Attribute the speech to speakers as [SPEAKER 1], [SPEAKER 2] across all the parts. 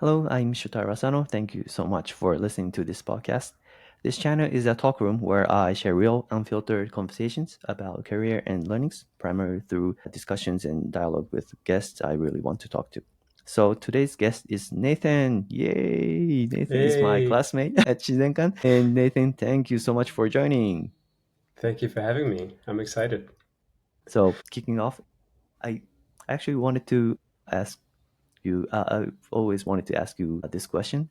[SPEAKER 1] Hello, I'm Shotaro Asano. Thank you so much for listening to this podcast. This channel is a talk room where I share real, unfiltered conversations about career and learnings, primarily through discussions and dialogue with guests I really want to talk to. So today's guest is Nathan. Yay! Nathan is my
[SPEAKER 2] Hey,
[SPEAKER 1] classmate at Shizenkan. And Nathan, thank you so much for joining.
[SPEAKER 2] thank you for having me. I'm excited.
[SPEAKER 1] So kicking off, I actually wanted to ask you, I've always wanted to ask you this question.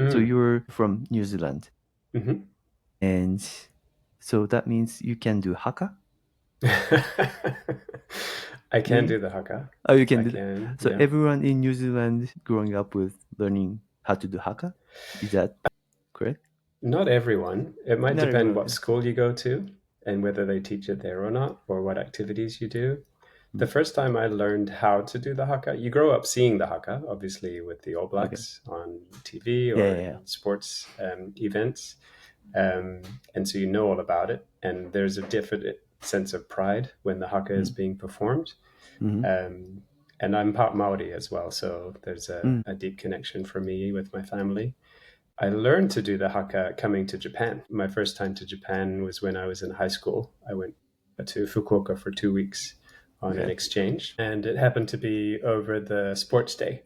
[SPEAKER 1] So
[SPEAKER 2] Mm.
[SPEAKER 1] you're from New Zealand,
[SPEAKER 2] hmm
[SPEAKER 1] and so that means you can do Haka?
[SPEAKER 2] I can
[SPEAKER 1] Mm.
[SPEAKER 2] do the Haka.
[SPEAKER 1] Oh, you can
[SPEAKER 2] I
[SPEAKER 1] do that.
[SPEAKER 2] can,
[SPEAKER 1] So
[SPEAKER 2] yeah.
[SPEAKER 1] everyone in New Zealand growing up with learning how to do Haka? Is that correct?
[SPEAKER 2] Not everyone. It might
[SPEAKER 1] Not
[SPEAKER 2] depend what
[SPEAKER 1] everyone.
[SPEAKER 2] school you go to and whether they teach it there or not, or what activities you do. The
[SPEAKER 1] Mm.
[SPEAKER 2] first time I learned how to do the Haka, you grow up seeing the Haka, obviously with the All
[SPEAKER 1] Okay.
[SPEAKER 2] Blacks on TV
[SPEAKER 1] Yeah,
[SPEAKER 2] or
[SPEAKER 1] yeah, yeah.
[SPEAKER 2] in sports events. And so you know all about it. And there's a different sense of pride when the Haka is
[SPEAKER 1] Mm.
[SPEAKER 2] being performed.
[SPEAKER 1] Mm-hmm.
[SPEAKER 2] Um, and I'm part Maori as well, so there's
[SPEAKER 1] Mm.
[SPEAKER 2] a deep connection for me with my family. I learned to do the haka coming to Japan. My first time to Japan was when I was in high school. I went to Fukuoka for 2 weeks on an
[SPEAKER 1] Okay.
[SPEAKER 2] exchange, and it happened to be over the sports day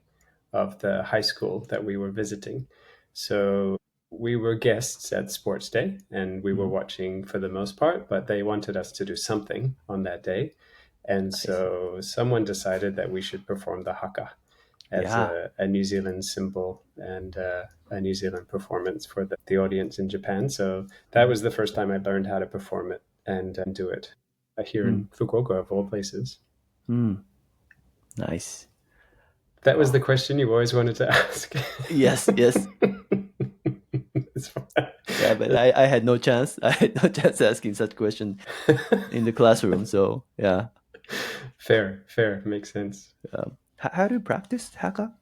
[SPEAKER 2] of the high school that we were visiting. So we were guests at sports day and we were
[SPEAKER 1] Mm.
[SPEAKER 2] watching for the most part, but they wanted us to do something on that day. And
[SPEAKER 1] I see.
[SPEAKER 2] so someone decided that we should perform the haka as
[SPEAKER 1] Yeah.
[SPEAKER 2] a New Zealand symbol and a New Zealand performance for the audience in Japan. So that
[SPEAKER 1] Mm.
[SPEAKER 2] was the first time I learned how to perform it and do it here in
[SPEAKER 1] Mm.
[SPEAKER 2] Fukuoka, of all places.
[SPEAKER 1] Mm. Nice.
[SPEAKER 2] That was the
[SPEAKER 1] Oh,
[SPEAKER 2] question you always wanted to ask.
[SPEAKER 1] yes, yes.
[SPEAKER 2] It's fine.
[SPEAKER 1] Yeah, but I had no chance. I had no chance asking such question in the classroom. So yeah.
[SPEAKER 2] Fair, makes sense.
[SPEAKER 1] How do you practice Haka?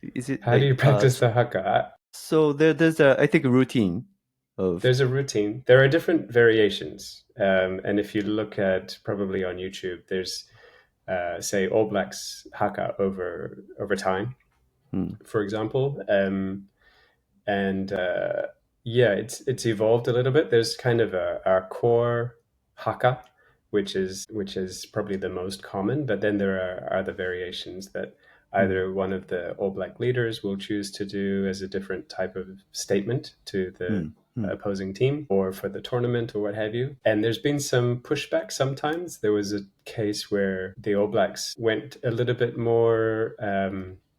[SPEAKER 1] Is it
[SPEAKER 2] How do you
[SPEAKER 1] like
[SPEAKER 2] practice the haka?
[SPEAKER 1] so there's a I think a routine of
[SPEAKER 2] There's a routine. There are different variations, and if you look at probably on YouTube, there's say All Blacks haka over time,
[SPEAKER 1] hmm,
[SPEAKER 2] for example, and yeah, it's evolved a little bit. There's kind of a core haka, which is probably the most common, but then there are other variations that
[SPEAKER 1] hmm,
[SPEAKER 2] either one of the All Black leaders will choose to do as a different type of statement to the
[SPEAKER 1] hmm, hmm,
[SPEAKER 2] opposing team or for the tournament or what have you. And there's been some pushback sometimes. There was a case where the All Blacks went a little bit more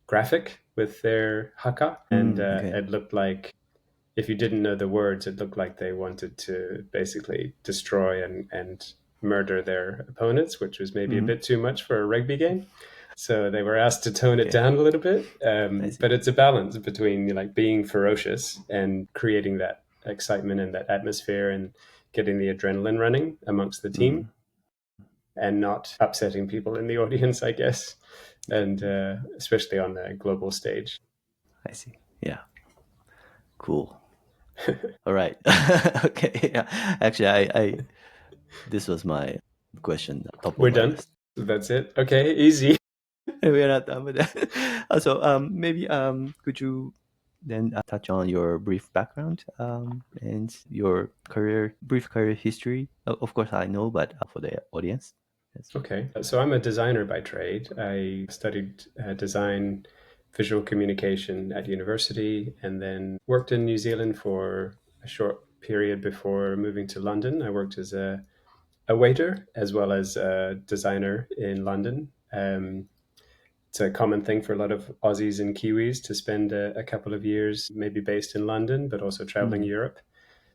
[SPEAKER 2] graphic with their haka, and
[SPEAKER 1] okay.
[SPEAKER 2] it looked like if you didn't know the words, it looked like they wanted to basically destroy and murder their opponents, which was maybe a
[SPEAKER 1] Hmm,
[SPEAKER 2] bit too much for a rugby game. So they were asked to tone it
[SPEAKER 1] okay.
[SPEAKER 2] down a little bit.
[SPEAKER 1] I see.
[SPEAKER 2] But it's a balance between like being ferocious and creating that excitement and that atmosphere and getting the adrenaline running amongst the team
[SPEAKER 1] Hmm,
[SPEAKER 2] and not upsetting people in the audience, I guess, and especially on a global stage.
[SPEAKER 1] I see. Yeah. Cool. All right. Okay. Yeah. Actually, I this was my question top of
[SPEAKER 2] We're
[SPEAKER 1] my
[SPEAKER 2] done.
[SPEAKER 1] list.
[SPEAKER 2] That's it. Okay, easy.
[SPEAKER 1] We are not done with that. Also, maybe could you then touch on your brief background and your brief career history? Of course, I know, but for the audience, yes.
[SPEAKER 2] Okay. So I'm a designer by trade. I studied design, visual communication at university, and then worked in New Zealand for a short period before moving to London. I worked as a waiter as well as a designer in London. It's a common thing for a lot of Aussies and Kiwis to spend a couple of years maybe based in London, but also traveling
[SPEAKER 1] Mm,
[SPEAKER 2] Europe.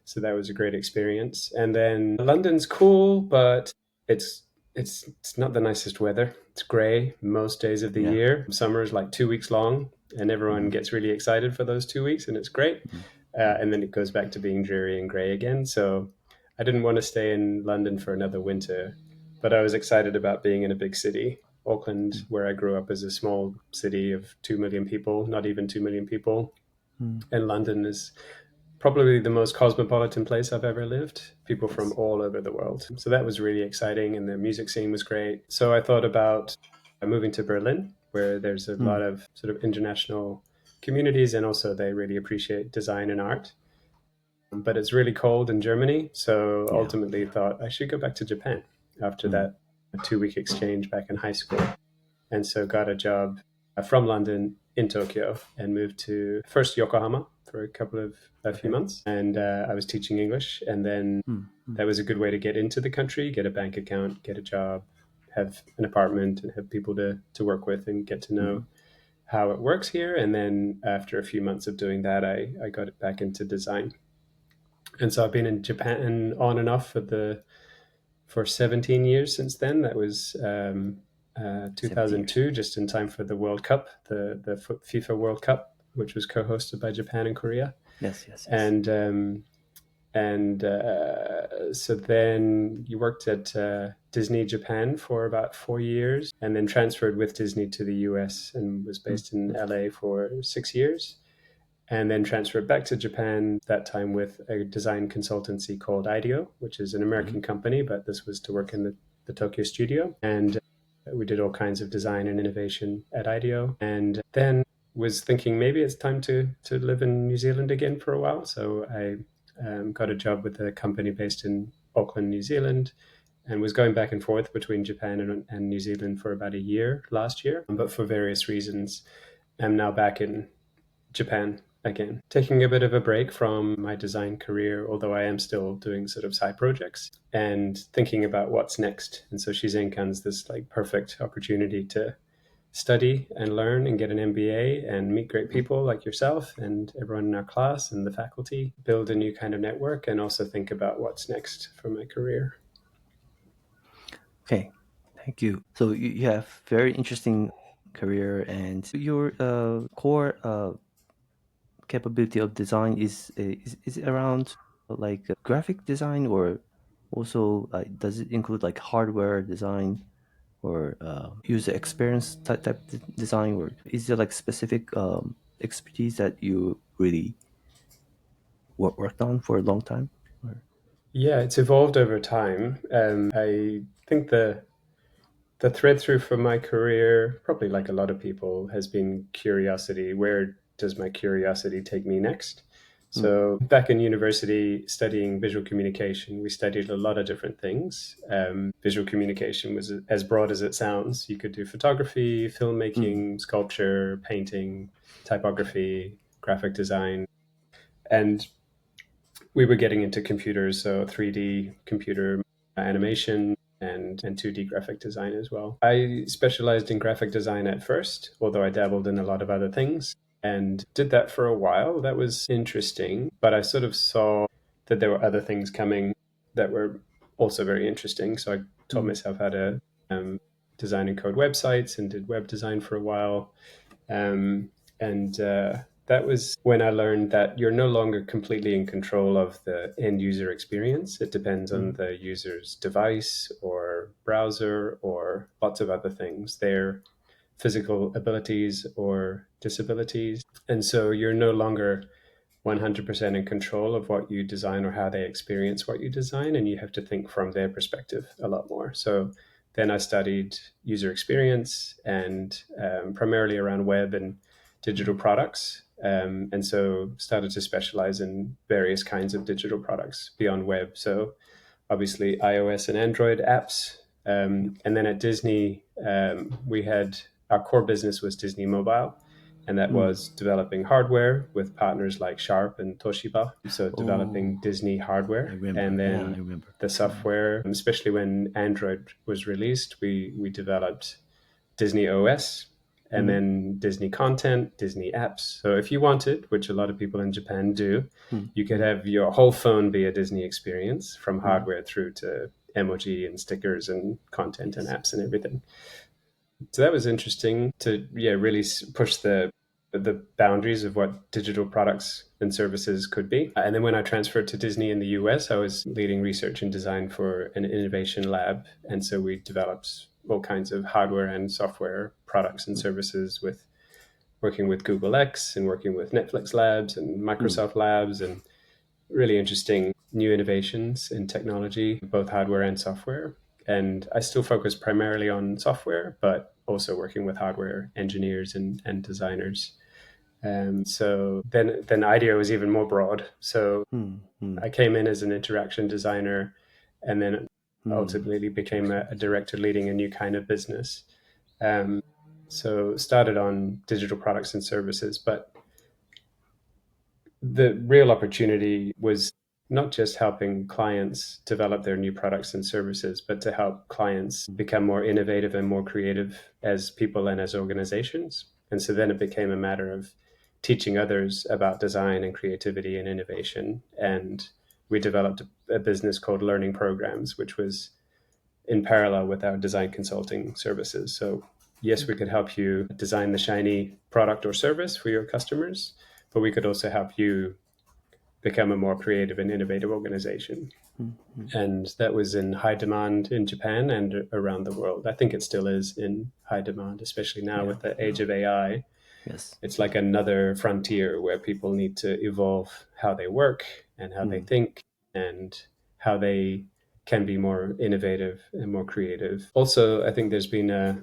[SPEAKER 2] So that was a great experience. And then London's cool, but it's it's not the nicest weather. It's grey most days of the
[SPEAKER 1] yeah.
[SPEAKER 2] year. Summer is like 2 weeks long, and everyone
[SPEAKER 1] Mm,
[SPEAKER 2] gets really excited for those 2 weeks, and it's great.
[SPEAKER 1] mm, mm,
[SPEAKER 2] And then it goes back to being dreary and grey again. So I didn't want to stay in London for another winter, but I was excited about being in a big city. Auckland,
[SPEAKER 1] mm,
[SPEAKER 2] where I grew up, is a small city of 2 million people, not even 2 million people.
[SPEAKER 1] mm,
[SPEAKER 2] And London is probably the most cosmopolitan place I've ever lived. People from
[SPEAKER 1] yes.
[SPEAKER 2] all over the world. So that was really exciting, and the music scene was great. So I thought about moving to Berlin, where there's a lot
[SPEAKER 1] Mm,
[SPEAKER 2] of sort of international communities, and also they really appreciate design and art. But it's really cold in Germany, so
[SPEAKER 1] Yeah.
[SPEAKER 2] ultimately thought I should go back to Japan after
[SPEAKER 1] Mm.
[SPEAKER 2] that 2 week exchange back in high school. And so got a job from London in Tokyo and moved to first Yokohama for a few
[SPEAKER 1] Okay.
[SPEAKER 2] months. And I was teaching English. And then
[SPEAKER 1] Mm. Mm.
[SPEAKER 2] that was a good way to get into the country, get a bank account, get a job, have an apartment, and have people to work with and get to know
[SPEAKER 1] Mm.
[SPEAKER 2] how it works here. And then after a few months of doing that, I got it back into design. And so I've been in Japan on and off for 17 years since then. That was
[SPEAKER 1] 70 years.
[SPEAKER 2] 2002, just in time for the World Cup, the FIFA World Cup, which was co-hosted by Japan and Korea.
[SPEAKER 1] Yes, yes, yes.
[SPEAKER 2] And so then you worked at Disney Japan for about 4 years, and then transferred with Disney to the US and was
[SPEAKER 1] Mm.
[SPEAKER 2] based in
[SPEAKER 1] Mm.
[SPEAKER 2] LA for 6 years, and then transferred back to Japan, that time with a design consultancy called IDEO, which is an
[SPEAKER 1] Mhm.
[SPEAKER 2] American company, but this was to work in the Tokyo studio. And we did all kinds of design and innovation at IDEO. And then was thinking maybe it's time to live in New Zealand again for a while. So I got a job with a company based in Auckland, New Zealand, and was going back and forth between Japan and New Zealand for about a year last year. But for various reasons, I'm now back in Japan again, taking a bit of a break from my design career, although I am still doing sort of side projects and thinking about what's next. And so Shizenkan's this like perfect opportunity to study and learn and get an MBA and meet great
[SPEAKER 1] Mm.
[SPEAKER 2] people like yourself and everyone in our class and the faculty, build a new kind of network, and also think about what's next for my career.
[SPEAKER 1] Okay. Thank you. So you have very interesting career, and your core capability of design is it around like graphic design, or also does it include like hardware design or user experience type design, or is there like specific expertise that you really worked on for a long time? Or,
[SPEAKER 2] Yeah, it's evolved over time. I think the thread through for my career, probably like a lot of people, has been curiosity. Where does my curiosity take me next?
[SPEAKER 1] mm,
[SPEAKER 2] So, back in university studying visual communication, we studied a lot of different things. Visual communication was as broad as it sounds. You could do photography,
[SPEAKER 1] mm,
[SPEAKER 2] filmmaking, sculpture, painting, typography, graphic design. And we were getting into computers, so 3D computer animation and 2D graphic design as well. I specialized in graphic design at first, although I dabbled in a lot of other things and did that for a while. That was interesting, but I sort of saw that there were other things coming that were also very interesting. So I taught
[SPEAKER 1] mm,
[SPEAKER 2] myself how to um, design and code websites and did web design for a while. And that was when I learned that you're no longer completely in control of the end user experience. It depends on
[SPEAKER 1] mm,
[SPEAKER 2] the user's device or browser or lots of other things, their physical abilities or disabilities. And so you're no longer 100% in control of what you design or how they experience what you design, and you have to think from their perspective a lot more. So then I studied user experience and primarily around web and digital
[SPEAKER 1] mm,
[SPEAKER 2] products, and so started to specialize in various kinds of digital products beyond web. So obviously iOS and Android apps.
[SPEAKER 1] yep.
[SPEAKER 2] And then at Disney, we had our core business was Disney Mobile, and that
[SPEAKER 1] Mm.
[SPEAKER 2] was developing hardware with partners like Sharp and Toshiba. So developing
[SPEAKER 1] Oh,
[SPEAKER 2] Disney
[SPEAKER 1] I
[SPEAKER 2] hardware, and
[SPEAKER 1] remember. Yeah, I
[SPEAKER 2] then
[SPEAKER 1] remember.
[SPEAKER 2] the
[SPEAKER 1] Mm,
[SPEAKER 2] software, especially when Android was released, we developed Disney OS, and
[SPEAKER 1] mm,
[SPEAKER 2] then Disney content, Disney apps. So if you wanted, which a lot of people in Japan do,
[SPEAKER 1] mm,
[SPEAKER 2] you could
[SPEAKER 1] mm,
[SPEAKER 2] have your whole phone be a Disney experience from
[SPEAKER 1] mm.
[SPEAKER 2] hardware through to emoji and stickers and content and
[SPEAKER 1] Yes.
[SPEAKER 2] apps and everything. So that was interesting to really push the boundaries of what digital products and services could be. And then when I transferred to Disney in the US, I was leading research and design for an innovation lab. And so we developed all kinds of hardware and software products and
[SPEAKER 1] Mm,
[SPEAKER 2] services with working with Google X and working with Netflix labs and
[SPEAKER 1] mm,
[SPEAKER 2] Microsoft labs, and really interesting new innovations in technology, both hardware and software. And I still focus primarily on software, but also working with hardware engineers and designers. So then the idea was even more broad. So
[SPEAKER 1] mm, mm,
[SPEAKER 2] I came in as an interaction designer, and then
[SPEAKER 1] mm.
[SPEAKER 2] ultimately became
[SPEAKER 1] Interesting.
[SPEAKER 2] a director leading a new kind of business. Um, so started on digital products and services, but the real opportunity was not just helping clients develop their new products and services, but to help clients
[SPEAKER 1] Mm,
[SPEAKER 2] become more innovative and more creative as people and as organizations. And so then it became a matter of teaching others about design and creativity and innovation. And we developed a business called Learning Programs, which was in parallel with our design consulting services. So, yes, we could help you design the shiny product or service for your customers, but we could also help you become a more creative and innovative organization.
[SPEAKER 1] mm, mm.
[SPEAKER 2] And that was in high demand in Japan and around the world. I think it still is in high demand, especially now
[SPEAKER 1] Yeah,
[SPEAKER 2] with the
[SPEAKER 1] yeah.
[SPEAKER 2] age of AI.
[SPEAKER 1] Yes.
[SPEAKER 2] It's like another frontier where people need to evolve how they work and how they
[SPEAKER 1] Mm,
[SPEAKER 2] think and how they can be more innovative and more creative. Also, I think there's been a,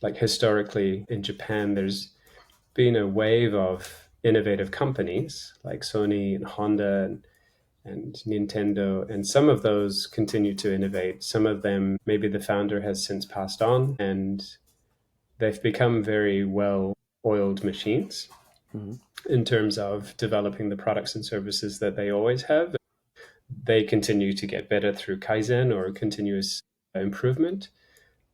[SPEAKER 2] like historically in Japan, there's been a wave of innovative companies like Sony and Honda and Nintendo, and some of those continue to innovate. Some of them, maybe the founder has since passed on, and they've become very well oiled machines
[SPEAKER 1] mm,
[SPEAKER 2] in terms of developing the products and services that they always have. They continue to get better through Kaizen or continuous improvement.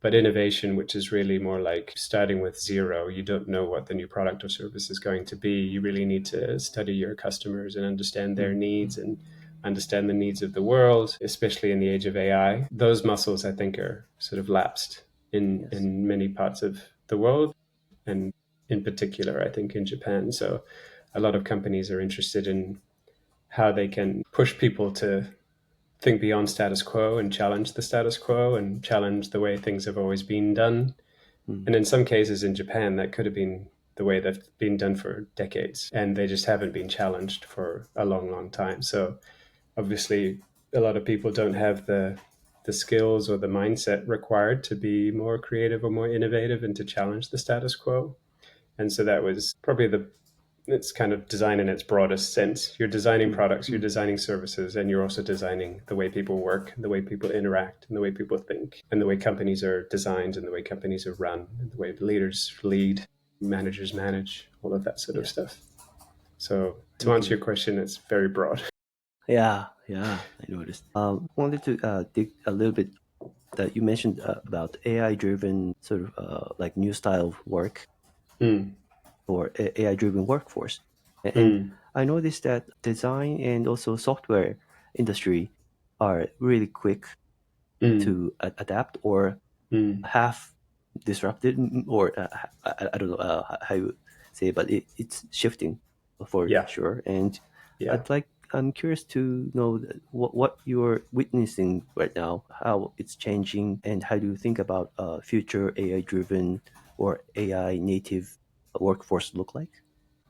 [SPEAKER 2] But innovation, which is really more like starting with zero, you don't know what the new product or service is going to be. You really need to study your customers and understand their
[SPEAKER 1] mm, mm.
[SPEAKER 2] needs and understand the needs of the world, especially in the age of AI. Those muscles, I think, are sort of lapsed
[SPEAKER 1] Yes.
[SPEAKER 2] in many parts of the world, and in particular, I think, in Japan. So a lot of companies are interested in how they can push people to think beyond status quo and challenge the status quo and challenge the way things have always been done.
[SPEAKER 1] Mm,
[SPEAKER 2] And in some cases in Japan, that could have been the way they've been done for decades, and they just haven't been challenged for a long, long time. So obviously, a lot of people don't have the skills or the mindset required to be more creative or more innovative and to challenge the status quo. And so that was probably the it's kind of design in its broadest sense. You're designing
[SPEAKER 1] mm,
[SPEAKER 2] products, you're
[SPEAKER 1] mm.
[SPEAKER 2] designing services, and you're also designing the way people work, the way people interact, and the way people think, and the way companies are designed, and the way companies are run, and the way leaders lead, managers manage, all of that sort of
[SPEAKER 1] Yeah.
[SPEAKER 2] stuff. So, to
[SPEAKER 1] Thank
[SPEAKER 2] answer
[SPEAKER 1] you.
[SPEAKER 2] your question, it's very broad.
[SPEAKER 1] Yeah, yeah, I noticed. Wanted to dig a little bit that you mentioned about AI driven sort of like new style of work
[SPEAKER 2] Mm,
[SPEAKER 1] or AI driven workforce. And
[SPEAKER 2] mm,
[SPEAKER 1] I noticed that design and also software industry are really quick
[SPEAKER 2] mm,
[SPEAKER 1] to adapt or
[SPEAKER 2] mm.
[SPEAKER 1] half disrupted or I don't know how you say it, but it's shifting for
[SPEAKER 2] Yeah,
[SPEAKER 1] sure. And
[SPEAKER 2] yeah.
[SPEAKER 1] I'm curious to know what you're witnessing right now, how it's changing, and how do you think about future AI driven or AI native workforce look like?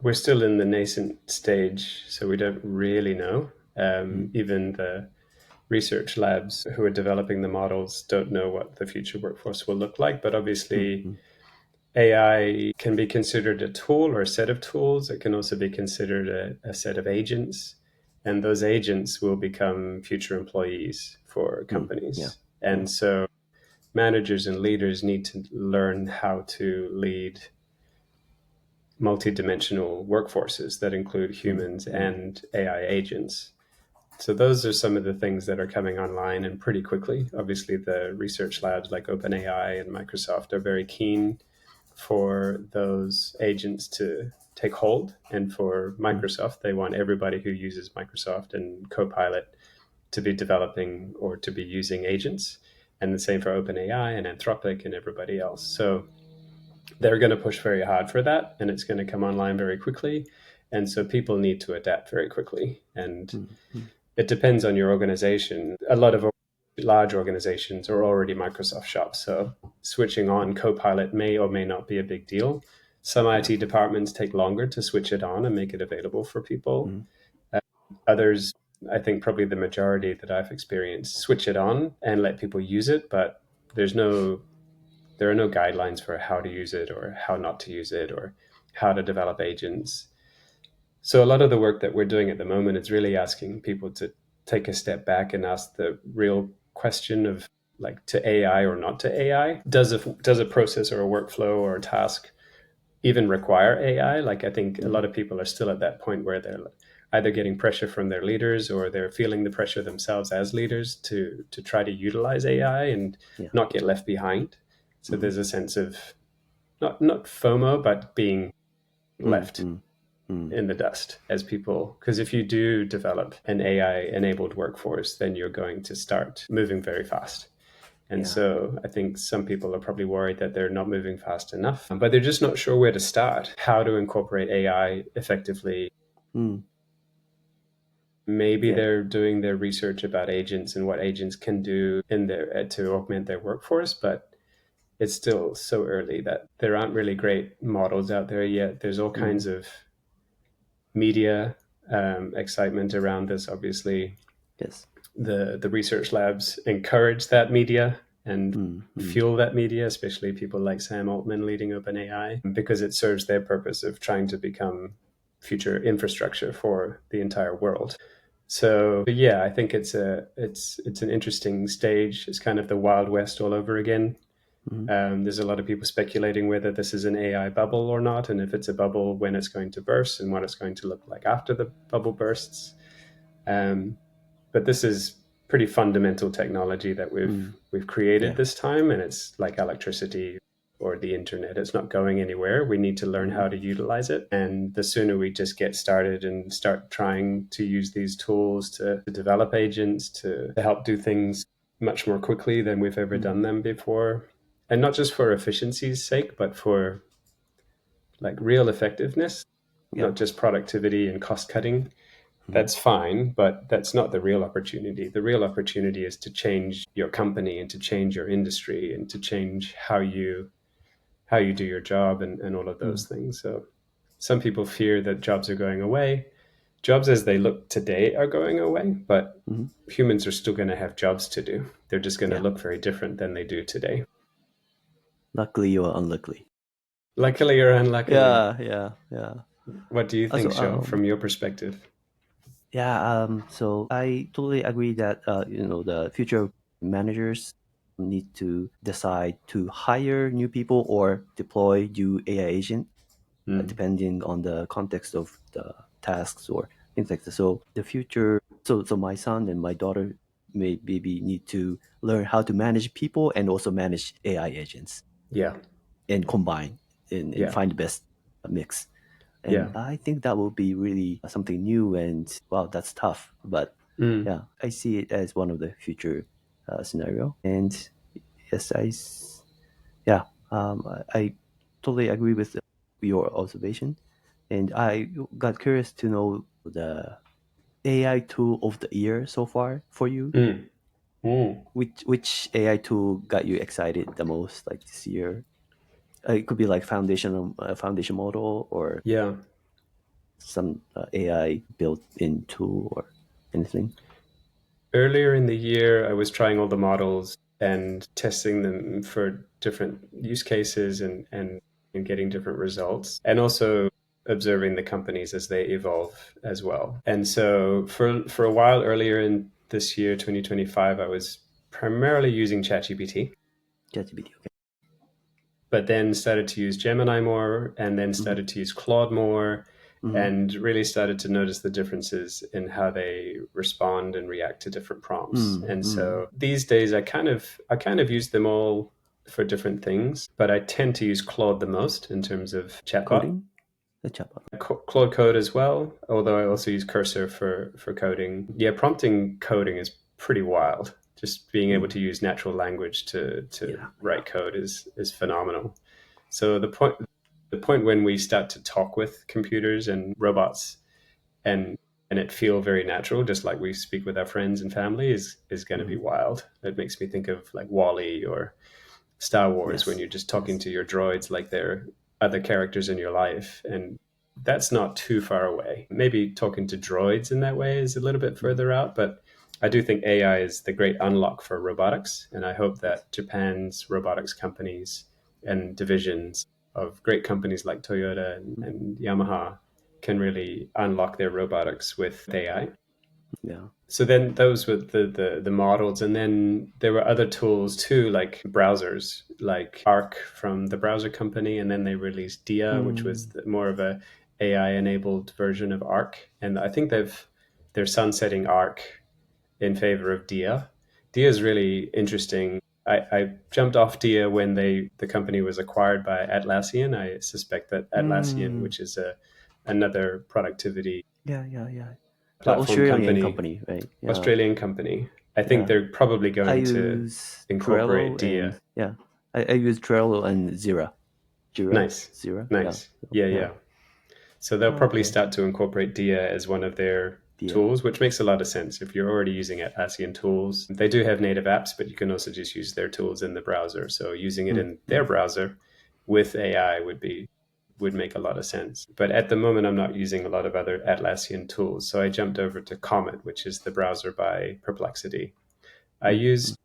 [SPEAKER 2] We're still in the nascent stage, so we don't really know.
[SPEAKER 1] Mm,
[SPEAKER 2] Even the research labs who are developing the models don't know what the future workforce will look like. But
[SPEAKER 1] mm,
[SPEAKER 2] obviously,
[SPEAKER 1] mm,
[SPEAKER 2] AI can be considered a tool or a set of tools. It can also be considered a set of agents. And those agents will become future employees for
[SPEAKER 1] yeah,
[SPEAKER 2] companies.
[SPEAKER 1] yeah.
[SPEAKER 2] And so managers and leaders need to learn how to lead multidimensional workforces that include
[SPEAKER 1] Mm,
[SPEAKER 2] humans
[SPEAKER 1] mm,
[SPEAKER 2] and AI agents. So those are some of the things that are coming online and pretty quickly. Obviously, the research labs like OpenAI and Microsoft are very keen for those agents to take hold. And for
[SPEAKER 1] mm,
[SPEAKER 2] Microsoft, they want everybody who uses Microsoft and Copilot to be developing or to be using agents. And the same for OpenAI and Anthropic and everybody else. So they're going to push very hard for that, and it's going to come online very quickly. And so people need to adapt very quickly. And
[SPEAKER 1] mm, mm,
[SPEAKER 2] it depends on your organization. A lot of large organizations are already Microsoft shops, so switching on Copilot may or may not be a big deal. Some
[SPEAKER 1] yeah.
[SPEAKER 2] IT departments take longer to switch it on and make it available for people.
[SPEAKER 1] Mm,
[SPEAKER 2] Uh, Others, I think probably the majority that I've experienced, switch it on and let people use it, but there's no there are no guidelines for how to use it or how not to use it or how to develop agents. So a lot of the work that we're doing at the moment is really asking people to take a step back and ask the real question of, like, to AI or not to AI. Does a process or a workflow or a task even require AI? Like, I think a
[SPEAKER 1] Mm-hmm.
[SPEAKER 2] lot of people are still at that point where they're either getting pressure from their leaders or they're feeling the pressure themselves as leaders to try to utilize AI and
[SPEAKER 1] Yeah.
[SPEAKER 2] not get left behind. So
[SPEAKER 1] Mm-hmm.
[SPEAKER 2] there's a sense of not FOMO, but being left
[SPEAKER 1] Mm-hmm. Mm.
[SPEAKER 2] in the dust as people. Because if you do develop an AI enabled workforce, then you're going to start moving very fast. And
[SPEAKER 1] Yeah.
[SPEAKER 2] so I think some people are probably worried that they're not moving fast enough, but they're just not sure where to start, how to incorporate AI effectively.
[SPEAKER 1] Mm.
[SPEAKER 2] Maybe
[SPEAKER 1] Yeah.
[SPEAKER 2] they're doing their research about agents and what agents can do in their to augment their workforce, but it's still so early that there aren't really great models out there yet. There's all
[SPEAKER 1] Mm.
[SPEAKER 2] kinds of media excitement around this. Obviously,
[SPEAKER 1] Yes.
[SPEAKER 2] the research labs encourage that media and
[SPEAKER 1] Mm. Mm.
[SPEAKER 2] fuel that media, especially people like Sam Altman leading OpenAI, because it serves their purpose of trying to become future infrastructure for the entire world. So yeah, I think it's an interesting stage. It's kind of the Wild West all over again.
[SPEAKER 1] Mm.
[SPEAKER 2] There's a lot of people speculating whether this is an AI bubble or not, and if it's a bubble, when it's going to burst and what it's going to look like after the bubble bursts. Um, but this is pretty fundamental technology that
[SPEAKER 1] Mm.
[SPEAKER 2] we've created
[SPEAKER 1] Yeah.
[SPEAKER 2] this time, and it's like electricity or the internet. It's not going anywhere. We need to learn
[SPEAKER 1] Mm-hmm.
[SPEAKER 2] how to utilize it, and the sooner we just get started and start trying to use these tools to develop agents to help do things much more quickly than we've ever
[SPEAKER 1] Mm.
[SPEAKER 2] done them before, and not just for efficiency's sake, but for like real effectiveness,
[SPEAKER 1] Yeah.
[SPEAKER 2] not just productivity and cost cutting.
[SPEAKER 1] Mm-hmm.
[SPEAKER 2] That's fine, but that's not the real opportunity. The real opportunity is to change your company and to change your industry and to change how you do your job and all of
[SPEAKER 1] Mm.
[SPEAKER 2] those things. So some people fear that jobs are going away. Jobs as they look today are going away, but
[SPEAKER 1] Mm-hmm.
[SPEAKER 2] humans are still going to have jobs to do. They're just going to
[SPEAKER 1] Yeah.
[SPEAKER 2] look very different than they do today.
[SPEAKER 1] Luckily or unluckily.
[SPEAKER 2] Luckily or unluckily.
[SPEAKER 1] Yeah. Yeah. Yeah.
[SPEAKER 2] What do you think,
[SPEAKER 1] Also,
[SPEAKER 2] Sho, from your perspective?
[SPEAKER 1] yeah. So I totally agree that the future managers need to decide to hire new people or deploy new AI agent,
[SPEAKER 2] Mm.
[SPEAKER 1] depending on the context of the tasks or things like that. So the future, so my son and my daughter may maybe need to learn how to manage people and also manage AI agents
[SPEAKER 2] Yeah,
[SPEAKER 1] and combine and
[SPEAKER 2] yeah,
[SPEAKER 1] find the best mix. And
[SPEAKER 2] yeah.
[SPEAKER 1] I think that will be really something new. And wow, that's tough. But
[SPEAKER 2] Mm.
[SPEAKER 1] yeah, I see it as one of the future scenario. And yes, yeah, I totally agree with your observation. And I got curious to know the AI tool of the year so far for you.
[SPEAKER 2] Mm. Mm.
[SPEAKER 1] Which AI tool got you excited the most, like this year? It could be like foundation model or
[SPEAKER 2] Yeah.
[SPEAKER 1] some AI built-in tool or anything.
[SPEAKER 2] Earlier in the year, I was trying all the models and testing them for different use cases and getting different results, and also observing the companies as they evolve as well. And so for a while earlier in this year, 2025, I was primarily using ChatGPT,
[SPEAKER 1] ChatGPT. Okay.
[SPEAKER 2] but then started to use Gemini more, and then
[SPEAKER 1] Mm-hmm.
[SPEAKER 2] started to use Claude more,
[SPEAKER 1] Mm-hmm.
[SPEAKER 2] and really started to notice the differences in how they respond and react to different prompts. And
[SPEAKER 1] Mm-hmm.
[SPEAKER 2] so these days, I kind of use them all for different things, but I tend to use Claude the most in terms of chatbot.
[SPEAKER 1] Coding, the chatbot.
[SPEAKER 2] Claude Code as well, although I also use Cursor for coding. Yeah, prompting coding is pretty wild. Just being able
[SPEAKER 1] Mm.
[SPEAKER 2] to use natural language to
[SPEAKER 1] Yeah, yeah.
[SPEAKER 2] write code is phenomenal. So the point when we start to talk with computers and robots and it feel very natural, just like we speak with our friends and family, is going to be
[SPEAKER 1] Mm-hmm.
[SPEAKER 2] wild. It makes me think of like Wall-E or Star Wars when
[SPEAKER 1] Yes,
[SPEAKER 2] you're just talking
[SPEAKER 1] yes.
[SPEAKER 2] to your droids like they're other characters in your life. And that's not too far away. Maybe talking to droids in that way is a little bit
[SPEAKER 1] Mm-hmm.
[SPEAKER 2] further out, but I do think AI is the great unlock for robotics. And I hope
[SPEAKER 1] Yes.
[SPEAKER 2] that Japan's robotics companies and divisions of great companies like Toyota and Yamaha can really unlock their robotics with AI.
[SPEAKER 1] Yeah.
[SPEAKER 2] So then those were the models. And then there were other tools too, like browsers, like Arc from the browser company. And then they released Dia, which was more of a AI enabled version of Arc. And I think they're sunsetting Arc in favor of Dia. Dia is really interesting. I jumped off Dia when the company was acquired by Atlassian. I suspect that Atlassian, which is another productivity
[SPEAKER 1] Yeah, yeah, yeah. The
[SPEAKER 2] platform
[SPEAKER 1] Australian
[SPEAKER 2] company,
[SPEAKER 1] company, right? Yeah,
[SPEAKER 2] Australian company. I think
[SPEAKER 1] yeah.
[SPEAKER 2] they're probably
[SPEAKER 1] I
[SPEAKER 2] going to
[SPEAKER 1] use
[SPEAKER 2] incorporate
[SPEAKER 1] Trello and
[SPEAKER 2] Dia.
[SPEAKER 1] yeah, I use Trello and Jira,
[SPEAKER 2] Nice,
[SPEAKER 1] Jira. Yeah,
[SPEAKER 2] nice. Yeah,
[SPEAKER 1] yeah.
[SPEAKER 2] yeah. So they'll
[SPEAKER 1] Oh,
[SPEAKER 2] probably
[SPEAKER 1] okay.
[SPEAKER 2] start to incorporate Dia as one of their
[SPEAKER 1] Yeah.
[SPEAKER 2] tools, which makes a lot of sense. If you're already using Atlassian tools, they do have native apps, but you can also just use their tools in the browser. So using it in their browser with AI would make a lot of sense. But at the moment, I'm not using a lot of other Atlassian tools. So I jumped over to Comet, which is the browser by Perplexity. I use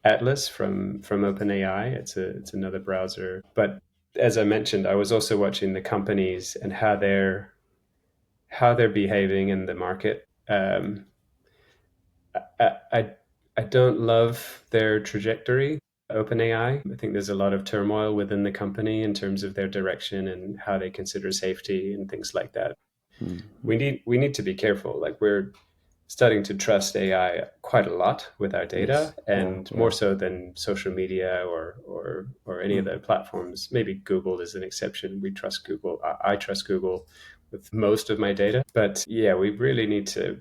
[SPEAKER 2] Atlas from OpenAI. It's another browser. But as I mentioned, I was also watching the companies and how they're behaving in the market. I don't love their trajectory. OpenAI. I think there's a lot of turmoil within the company in terms of their direction and how they consider safety and things like that. We need to be careful. Like we're starting to trust AI quite a lot with our data,
[SPEAKER 1] Yes. Yeah.
[SPEAKER 2] and more
[SPEAKER 1] Yeah.
[SPEAKER 2] so than social media or any of the platforms. Maybe Google is an exception. We trust Google. I trust Google with most of my data, but yeah, we really need to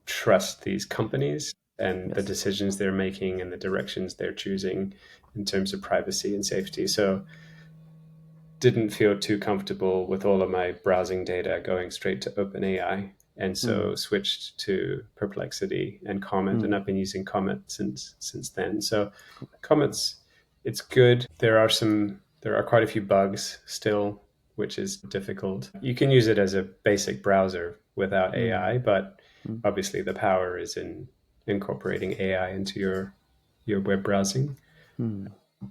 [SPEAKER 2] trust these companies and the
[SPEAKER 1] Yes.
[SPEAKER 2] decisions they're making and the directions they're choosing in terms of privacy and safety. So didn't feel too comfortable with all of my browsing data going straight to OpenAI, and so switched to Perplexity and Comet, and I've been using Comet since then. So Comet's it's good. There are quite a few bugs still, which is difficult. You can use it as a basic browser without AI, but obviously the power is in incorporating AI into your web browsing.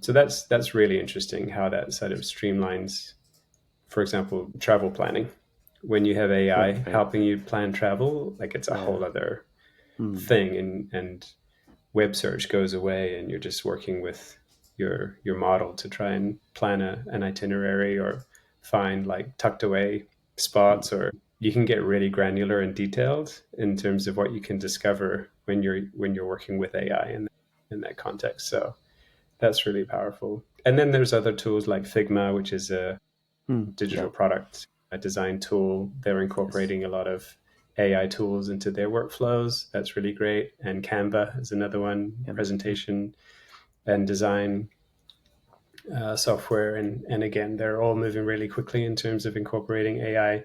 [SPEAKER 2] So that's really interesting how that sort of streamlines, for example, travel planning. When you have AI
[SPEAKER 1] Right. Right.
[SPEAKER 2] helping you plan travel, like it's a
[SPEAKER 1] Yeah.
[SPEAKER 2] whole other thing, and web search goes away, and you're just working with your model to try and plan an itinerary or find like tucked away spots, or you can get really granular and detailed in terms of what you can discover when you're working with AI in that context. So that's really powerful. And then there's other tools like Figma, which is a
[SPEAKER 1] Yeah.
[SPEAKER 2] digital product, a design tool. They're
[SPEAKER 1] Yes.
[SPEAKER 2] incorporating a lot of AI tools into their workflows. That's really great. And Canva is another one,
[SPEAKER 1] Yeah. Yeah.
[SPEAKER 2] presentation and design software. And again, they're all moving really quickly in terms of incorporating AI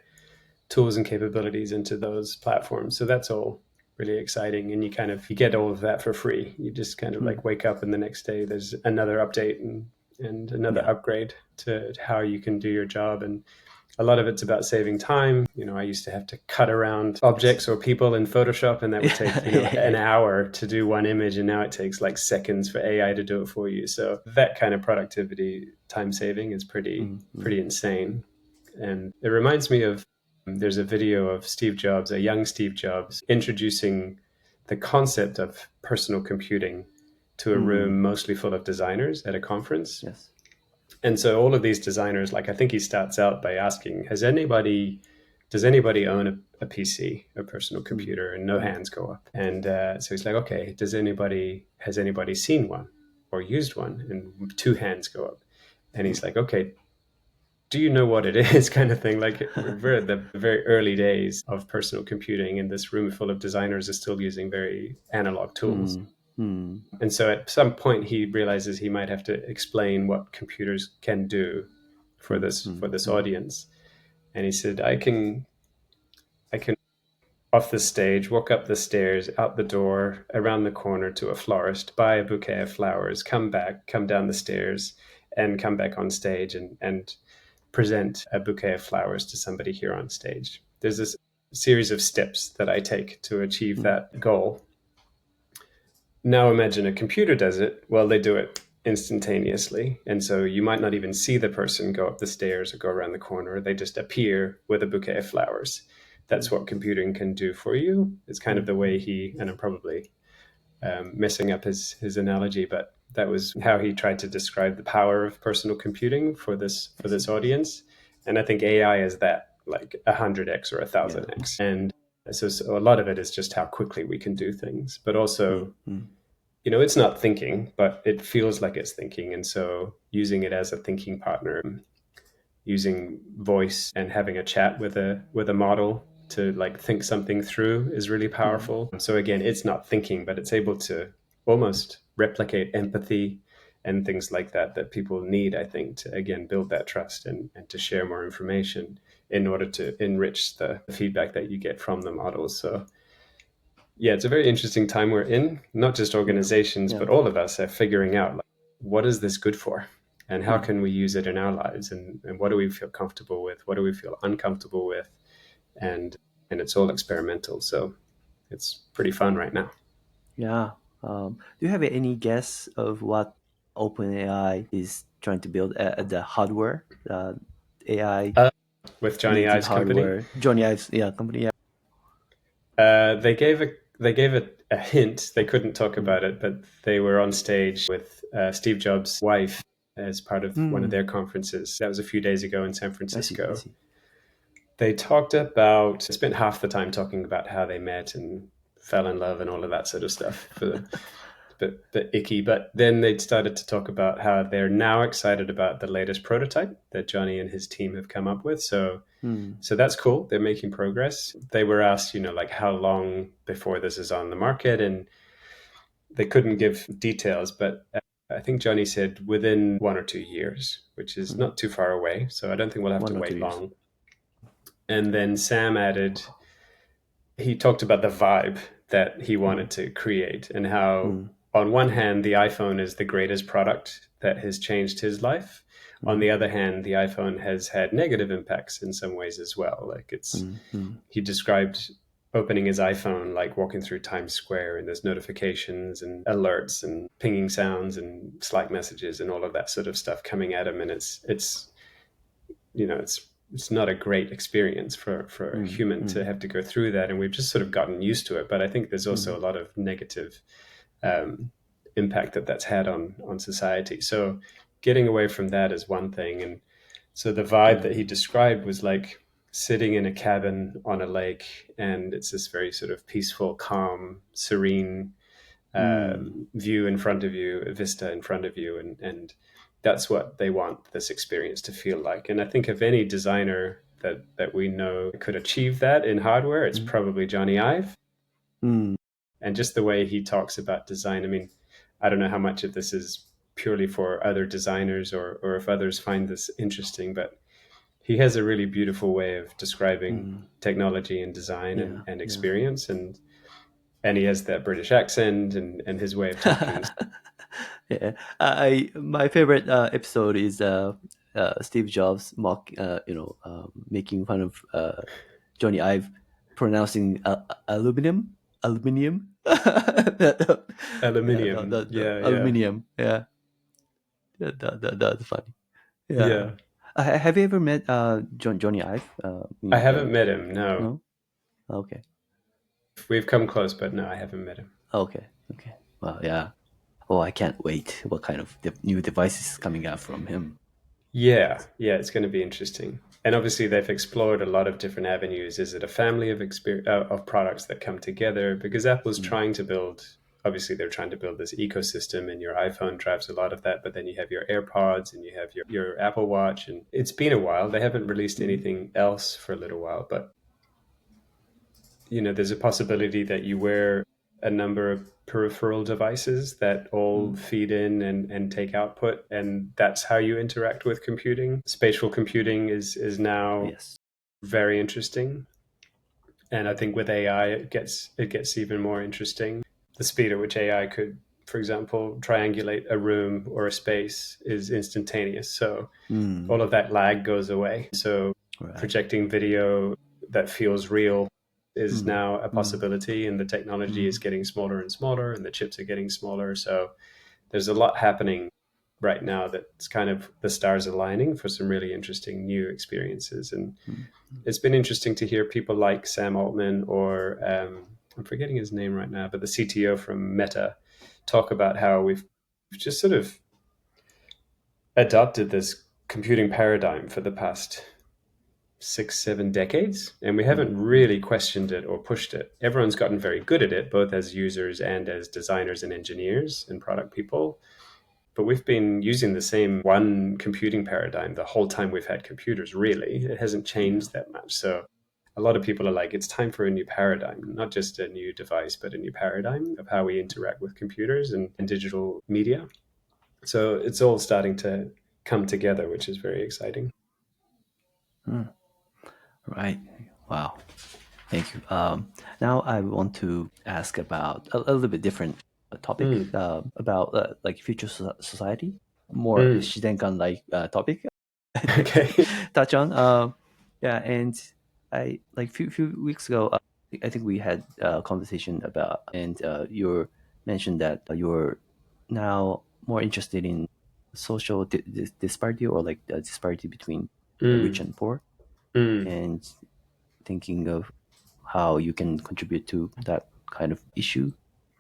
[SPEAKER 2] tools and capabilities into those platforms. So that's all really exciting. And you get all of that for free. You just kind of like wake up and the next day there's another update and another
[SPEAKER 1] Yeah.
[SPEAKER 2] upgrade to how you can do your job. And a lot of it's about saving time. I used to have to cut around
[SPEAKER 1] Yes.
[SPEAKER 2] objects or people in Photoshop, and that would take, an
[SPEAKER 1] Yeah.
[SPEAKER 2] hour to do one image. And now it takes like seconds for AI to do it for you. So that kind of productivity, time saving is pretty insane. And it reminds me of, there's a video of Steve Jobs, a young Steve Jobs, introducing the concept of personal computing to a room mostly full of designers at a conference.
[SPEAKER 1] Yes.
[SPEAKER 2] And so all of these designers, like I think he starts out by asking, does anybody own a PC, a personal computer? And no hands go up. And so he's like, okay, has anybody seen one or used one? And two hands go up. And he's like, okay, do you know what it is? Kind of thing. Like we're at the very early days of personal computing, and this room full of designers is still using very analog tools. And so at some point he realizes he might have to explain what computers can do for this audience. And he said, I can off the stage, walk up the stairs, out the door, around the corner to a florist, buy a bouquet of flowers, come back, come down the stairs, and come back on stage and present a bouquet of flowers to somebody here on stage. There's this series of steps that I take to achieve that goal. Now imagine a computer does it. Well, they do it instantaneously. And so you might not even see the person go up the stairs or go around the corner. They just appear with a bouquet of flowers. That's what computing can do for you. It's kind of the way he, and I'm probably messing up his analogy, but that was how he tried to describe the power of personal computing for
[SPEAKER 1] I
[SPEAKER 2] this
[SPEAKER 1] see.
[SPEAKER 2] audience. And I think AI is that, like 100x or
[SPEAKER 1] Yeah.
[SPEAKER 2] 1000x. And so a lot of it is just how quickly we can do things, but also,
[SPEAKER 1] Mm.
[SPEAKER 2] it's not thinking, but it feels like it's thinking. And so using it as a thinking partner, using voice and having a chat with a model to like think something through is really
[SPEAKER 1] Mm.
[SPEAKER 2] powerful. So again, it's not thinking, but it's able to almost replicate empathy and things like that people need, I think, to again build that trust and to share more information in order to enrich the feedback that you get from the models. So yeah, it's a very interesting time we're in. Not just
[SPEAKER 1] Yeah.
[SPEAKER 2] organizations,
[SPEAKER 1] Yeah.
[SPEAKER 2] but all of us are figuring out, like, what is this good for? And how
[SPEAKER 1] Mm.
[SPEAKER 2] can we use it in our lives? And what do we feel comfortable with? What do we feel uncomfortable with? And and it's all experimental. So it's pretty fun right now.
[SPEAKER 1] Yeah. Do you have any guess of what OpenAI is trying to build at the hardware, AI
[SPEAKER 2] Uh, with Johnny
[SPEAKER 1] native
[SPEAKER 2] Ive's company,
[SPEAKER 1] hardware? Johnny Ive's, yeah, company. Yeah.
[SPEAKER 2] they gave a hint. They couldn't talk
[SPEAKER 1] Mm.
[SPEAKER 2] about it, but they were on stage with Steve Jobs' wife as part of one of
[SPEAKER 1] Mm.
[SPEAKER 2] their conferences. That was a few days ago in San
[SPEAKER 1] I see. I
[SPEAKER 2] Francisco.
[SPEAKER 1] see.
[SPEAKER 2] They talked about, spent half the time talking about how they met and fell in love and all of that sort of stuff for the bit icky. But then they started to talk about how they're now excited about the latest prototype that Johnny and his team have come up with.
[SPEAKER 1] Mm.
[SPEAKER 2] So that's cool. They're making progress. They were asked, like how long before this is on the market, and they couldn't give details, but I think Johnny said within 1 or 2 years, which is
[SPEAKER 1] Mm.
[SPEAKER 2] not too far away. So I don't think we'll have to
[SPEAKER 1] 1 or 2 years.
[SPEAKER 2] wait long. And then Sam added, he talked about the vibe that he
[SPEAKER 1] Mm.
[SPEAKER 2] wanted to create and how,
[SPEAKER 1] Mm.
[SPEAKER 2] on one hand, the iPhone is the greatest product that has changed his life. On
[SPEAKER 1] Mm.
[SPEAKER 2] the other hand, the iPhone has had negative impacts in some ways as well. Like
[SPEAKER 1] Mm. Mm.
[SPEAKER 2] he described opening his iPhone like walking through Times Square, and there's notifications and alerts and pinging sounds and Slack messages and all of that sort of stuff coming at him. And it's not a great experience for a
[SPEAKER 1] Mm.
[SPEAKER 2] human to
[SPEAKER 1] Mm.
[SPEAKER 2] have to go through that, and we've just sort of gotten used to it. But I think there's also
[SPEAKER 1] Mm.
[SPEAKER 2] a lot of negative um, impact that's had on society. So getting away from that is one thing. And so the vibe that he
[SPEAKER 1] Mm.
[SPEAKER 2] described was like sitting in a cabin on a lake, and it's this very sort of peaceful, calm, serene
[SPEAKER 1] Mm.
[SPEAKER 2] view in front of you, a vista in front of you, and that's what they want this experience to feel like. And I think if any designer that we know could achieve that in hardware, it's
[SPEAKER 1] Mm.
[SPEAKER 2] probably Johnny Ive.
[SPEAKER 1] Mm.
[SPEAKER 2] And just the way he talks about design, I mean, I don't know how much of this is purely for other designers or if others find this interesting, but he has a really beautiful way of describing
[SPEAKER 1] Mm.
[SPEAKER 2] technology and design
[SPEAKER 1] Yeah.
[SPEAKER 2] and
[SPEAKER 1] Yeah.
[SPEAKER 2] experience, and he has that British accent and his way of talking.
[SPEAKER 1] Yeah, I my favorite episode is Steve Jobs making fun of Johnny Ive pronouncing aluminium yeah
[SPEAKER 2] Aluminium,
[SPEAKER 1] the
[SPEAKER 2] yeah, yeah,
[SPEAKER 1] aluminium, yeah, that's funny. Yeah.
[SPEAKER 2] yeah.
[SPEAKER 1] Have you ever met Johnny Ive?
[SPEAKER 2] I haven't met him. No,
[SPEAKER 1] No. Okay.
[SPEAKER 2] we've come close, but no, I haven't met him.
[SPEAKER 1] Okay. Okay. Well, yeah. Oh, I can't wait. What kind of new devices coming out from him?
[SPEAKER 2] Yeah, yeah, it's going to be interesting. And obviously, they've explored a lot of different avenues. Is it a family of products that come together? Because Apple's
[SPEAKER 1] Mm.
[SPEAKER 2] trying to build. Obviously, they're trying to build this ecosystem, and your iPhone drives a lot of that. But then you have your AirPods, and you have your Apple Watch, and it's been a while. They haven't released
[SPEAKER 1] Mm.
[SPEAKER 2] anything else for a little while, but there's a possibility that you wear a number of peripheral devices that all
[SPEAKER 1] Mm.
[SPEAKER 2] feed in and take output, and that's how you interact with computing. Spatial computing is now
[SPEAKER 1] Yes.
[SPEAKER 2] very interesting, and I think with AI it gets even more interesting. The speed at which AI could, for example, triangulate a room or a space is instantaneous. So
[SPEAKER 1] Mm.
[SPEAKER 2] all of that lag goes away. So
[SPEAKER 1] Right.
[SPEAKER 2] projecting video that feels real is
[SPEAKER 1] Mm.
[SPEAKER 2] now a
[SPEAKER 1] Mm.
[SPEAKER 2] possibility, and the technology is
[SPEAKER 1] Mm.
[SPEAKER 2] getting smaller and smaller, and the chips are getting smaller. So there's a lot happening right now that's kind of the stars aligning for some really interesting new experiences. And
[SPEAKER 1] mm,
[SPEAKER 2] it's been interesting to hear people like Sam Altman or I'm forgetting his name right now, but the CTO from Meta talk about how we've just sort of adopted this computing paradigm for the past 6, 7 decades, and we
[SPEAKER 1] mm,
[SPEAKER 2] haven't really questioned it or pushed it. Everyone's gotten very good at it, both as users and as designers and engineers and product people. But we've been using the same one computing paradigm the whole time we've had computers, really. It hasn't
[SPEAKER 1] yeah.
[SPEAKER 2] changed that much. So a lot of people are like, it's time for a new paradigm, not just a new device, but a new paradigm of how we interact with computers and digital media. So it's all starting to come together, which is very exciting.
[SPEAKER 1] Mm, right. Wow. Thank you. Now I want to ask about a little bit different topic
[SPEAKER 2] Mm,
[SPEAKER 1] about like future society, more
[SPEAKER 2] mm.
[SPEAKER 1] Shidenkan like topic
[SPEAKER 2] Okay.
[SPEAKER 1] touch on. Yeah, and I like few weeks ago, I think we had a conversation about, and you mentioned that you're now more interested in social disparity, or like the disparity between rich
[SPEAKER 2] Mm,
[SPEAKER 1] and poor,
[SPEAKER 2] mm,
[SPEAKER 1] and thinking of how you can contribute to that kind of issue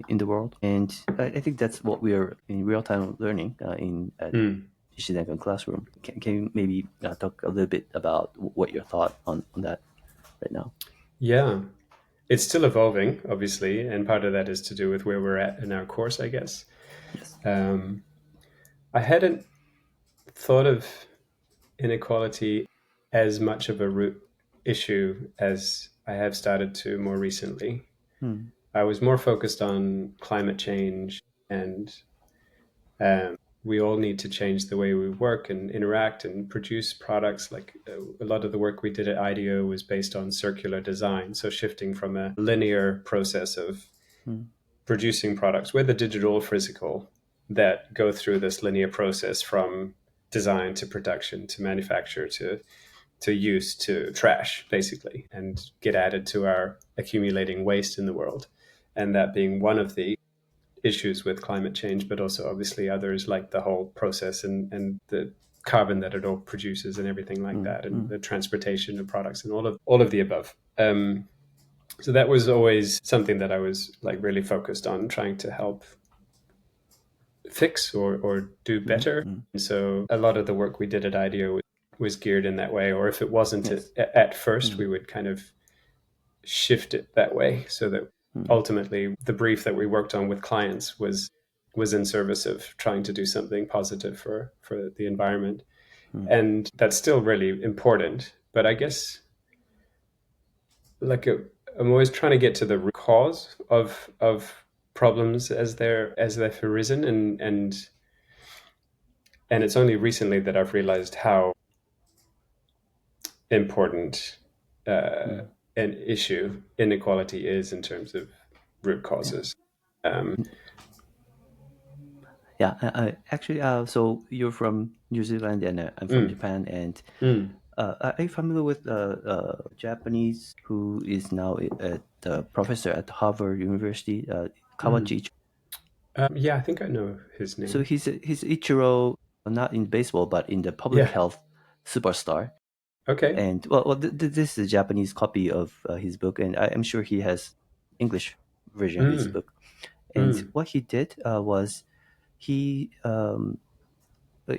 [SPEAKER 1] in the world. And I think that's what we are in real time learning in at
[SPEAKER 2] mm.
[SPEAKER 1] Shidenkan classroom. Can you maybe talk a little bit about what your thought on that right now?
[SPEAKER 2] Yeah. It's still evolving, obviously, and part of that is to do with where we're at in our course, I guess.
[SPEAKER 1] Yes.
[SPEAKER 2] Um, I hadn't thought of inequality as much of a root issue as I have started to more recently.
[SPEAKER 1] Hmm.
[SPEAKER 2] I was more focused on climate change and we all need to change the way we work and interact and produce products. Like a lot of the work we did at IDEO was based on circular design. So shifting from a linear process of
[SPEAKER 1] Hmm.
[SPEAKER 2] producing products, whether digital or physical, that go through this linear process from design to production to manufacture to use to trash, basically, and get added to our accumulating waste in the world. And that being one of the issues with climate change, but also obviously others like the whole process and the carbon that it all produces and everything like
[SPEAKER 1] Hmm.
[SPEAKER 2] that, and
[SPEAKER 1] Hmm.
[SPEAKER 2] the transportation of products and all of the above. So that was always something that I was like really focused on trying to help fix or do
[SPEAKER 1] Hmm.
[SPEAKER 2] better.
[SPEAKER 1] Hmm.
[SPEAKER 2] And so a lot of the work we did at IDEO was geared in that way, or if it wasn't
[SPEAKER 1] Yes.
[SPEAKER 2] at first,
[SPEAKER 1] Hmm.
[SPEAKER 2] we would kind of shift it that way so that
[SPEAKER 1] Hmm.
[SPEAKER 2] ultimately the brief that we worked on with clients was in service of trying to do something positive for the environment.
[SPEAKER 1] Hmm.
[SPEAKER 2] And that's still really important, but I guess like I'm always trying to get to the root cause of problems as they've arisen, and it's only recently that I've realized how important uh,
[SPEAKER 1] Hmm.
[SPEAKER 2] an issue inequality is in terms of root
[SPEAKER 1] Yeah.
[SPEAKER 2] causes. Um,
[SPEAKER 1] Yeah. Actually, so you're from New Zealand and I'm from
[SPEAKER 2] mm,
[SPEAKER 1] Japan, and
[SPEAKER 2] mm,
[SPEAKER 1] are you familiar with Japanese who is now at professor at Harvard University,
[SPEAKER 2] mm.
[SPEAKER 1] Kawachi?
[SPEAKER 2] Yeah, I think I know his
[SPEAKER 1] So
[SPEAKER 2] name.
[SPEAKER 1] he's Ichiro, not in baseball, but in the public
[SPEAKER 2] Yeah.
[SPEAKER 1] health superstar.
[SPEAKER 2] Okay.
[SPEAKER 1] And this is a Japanese copy of his book, and I'm sure he has English version of his
[SPEAKER 2] Mm,
[SPEAKER 1] book. And
[SPEAKER 2] mm,
[SPEAKER 1] what he did was he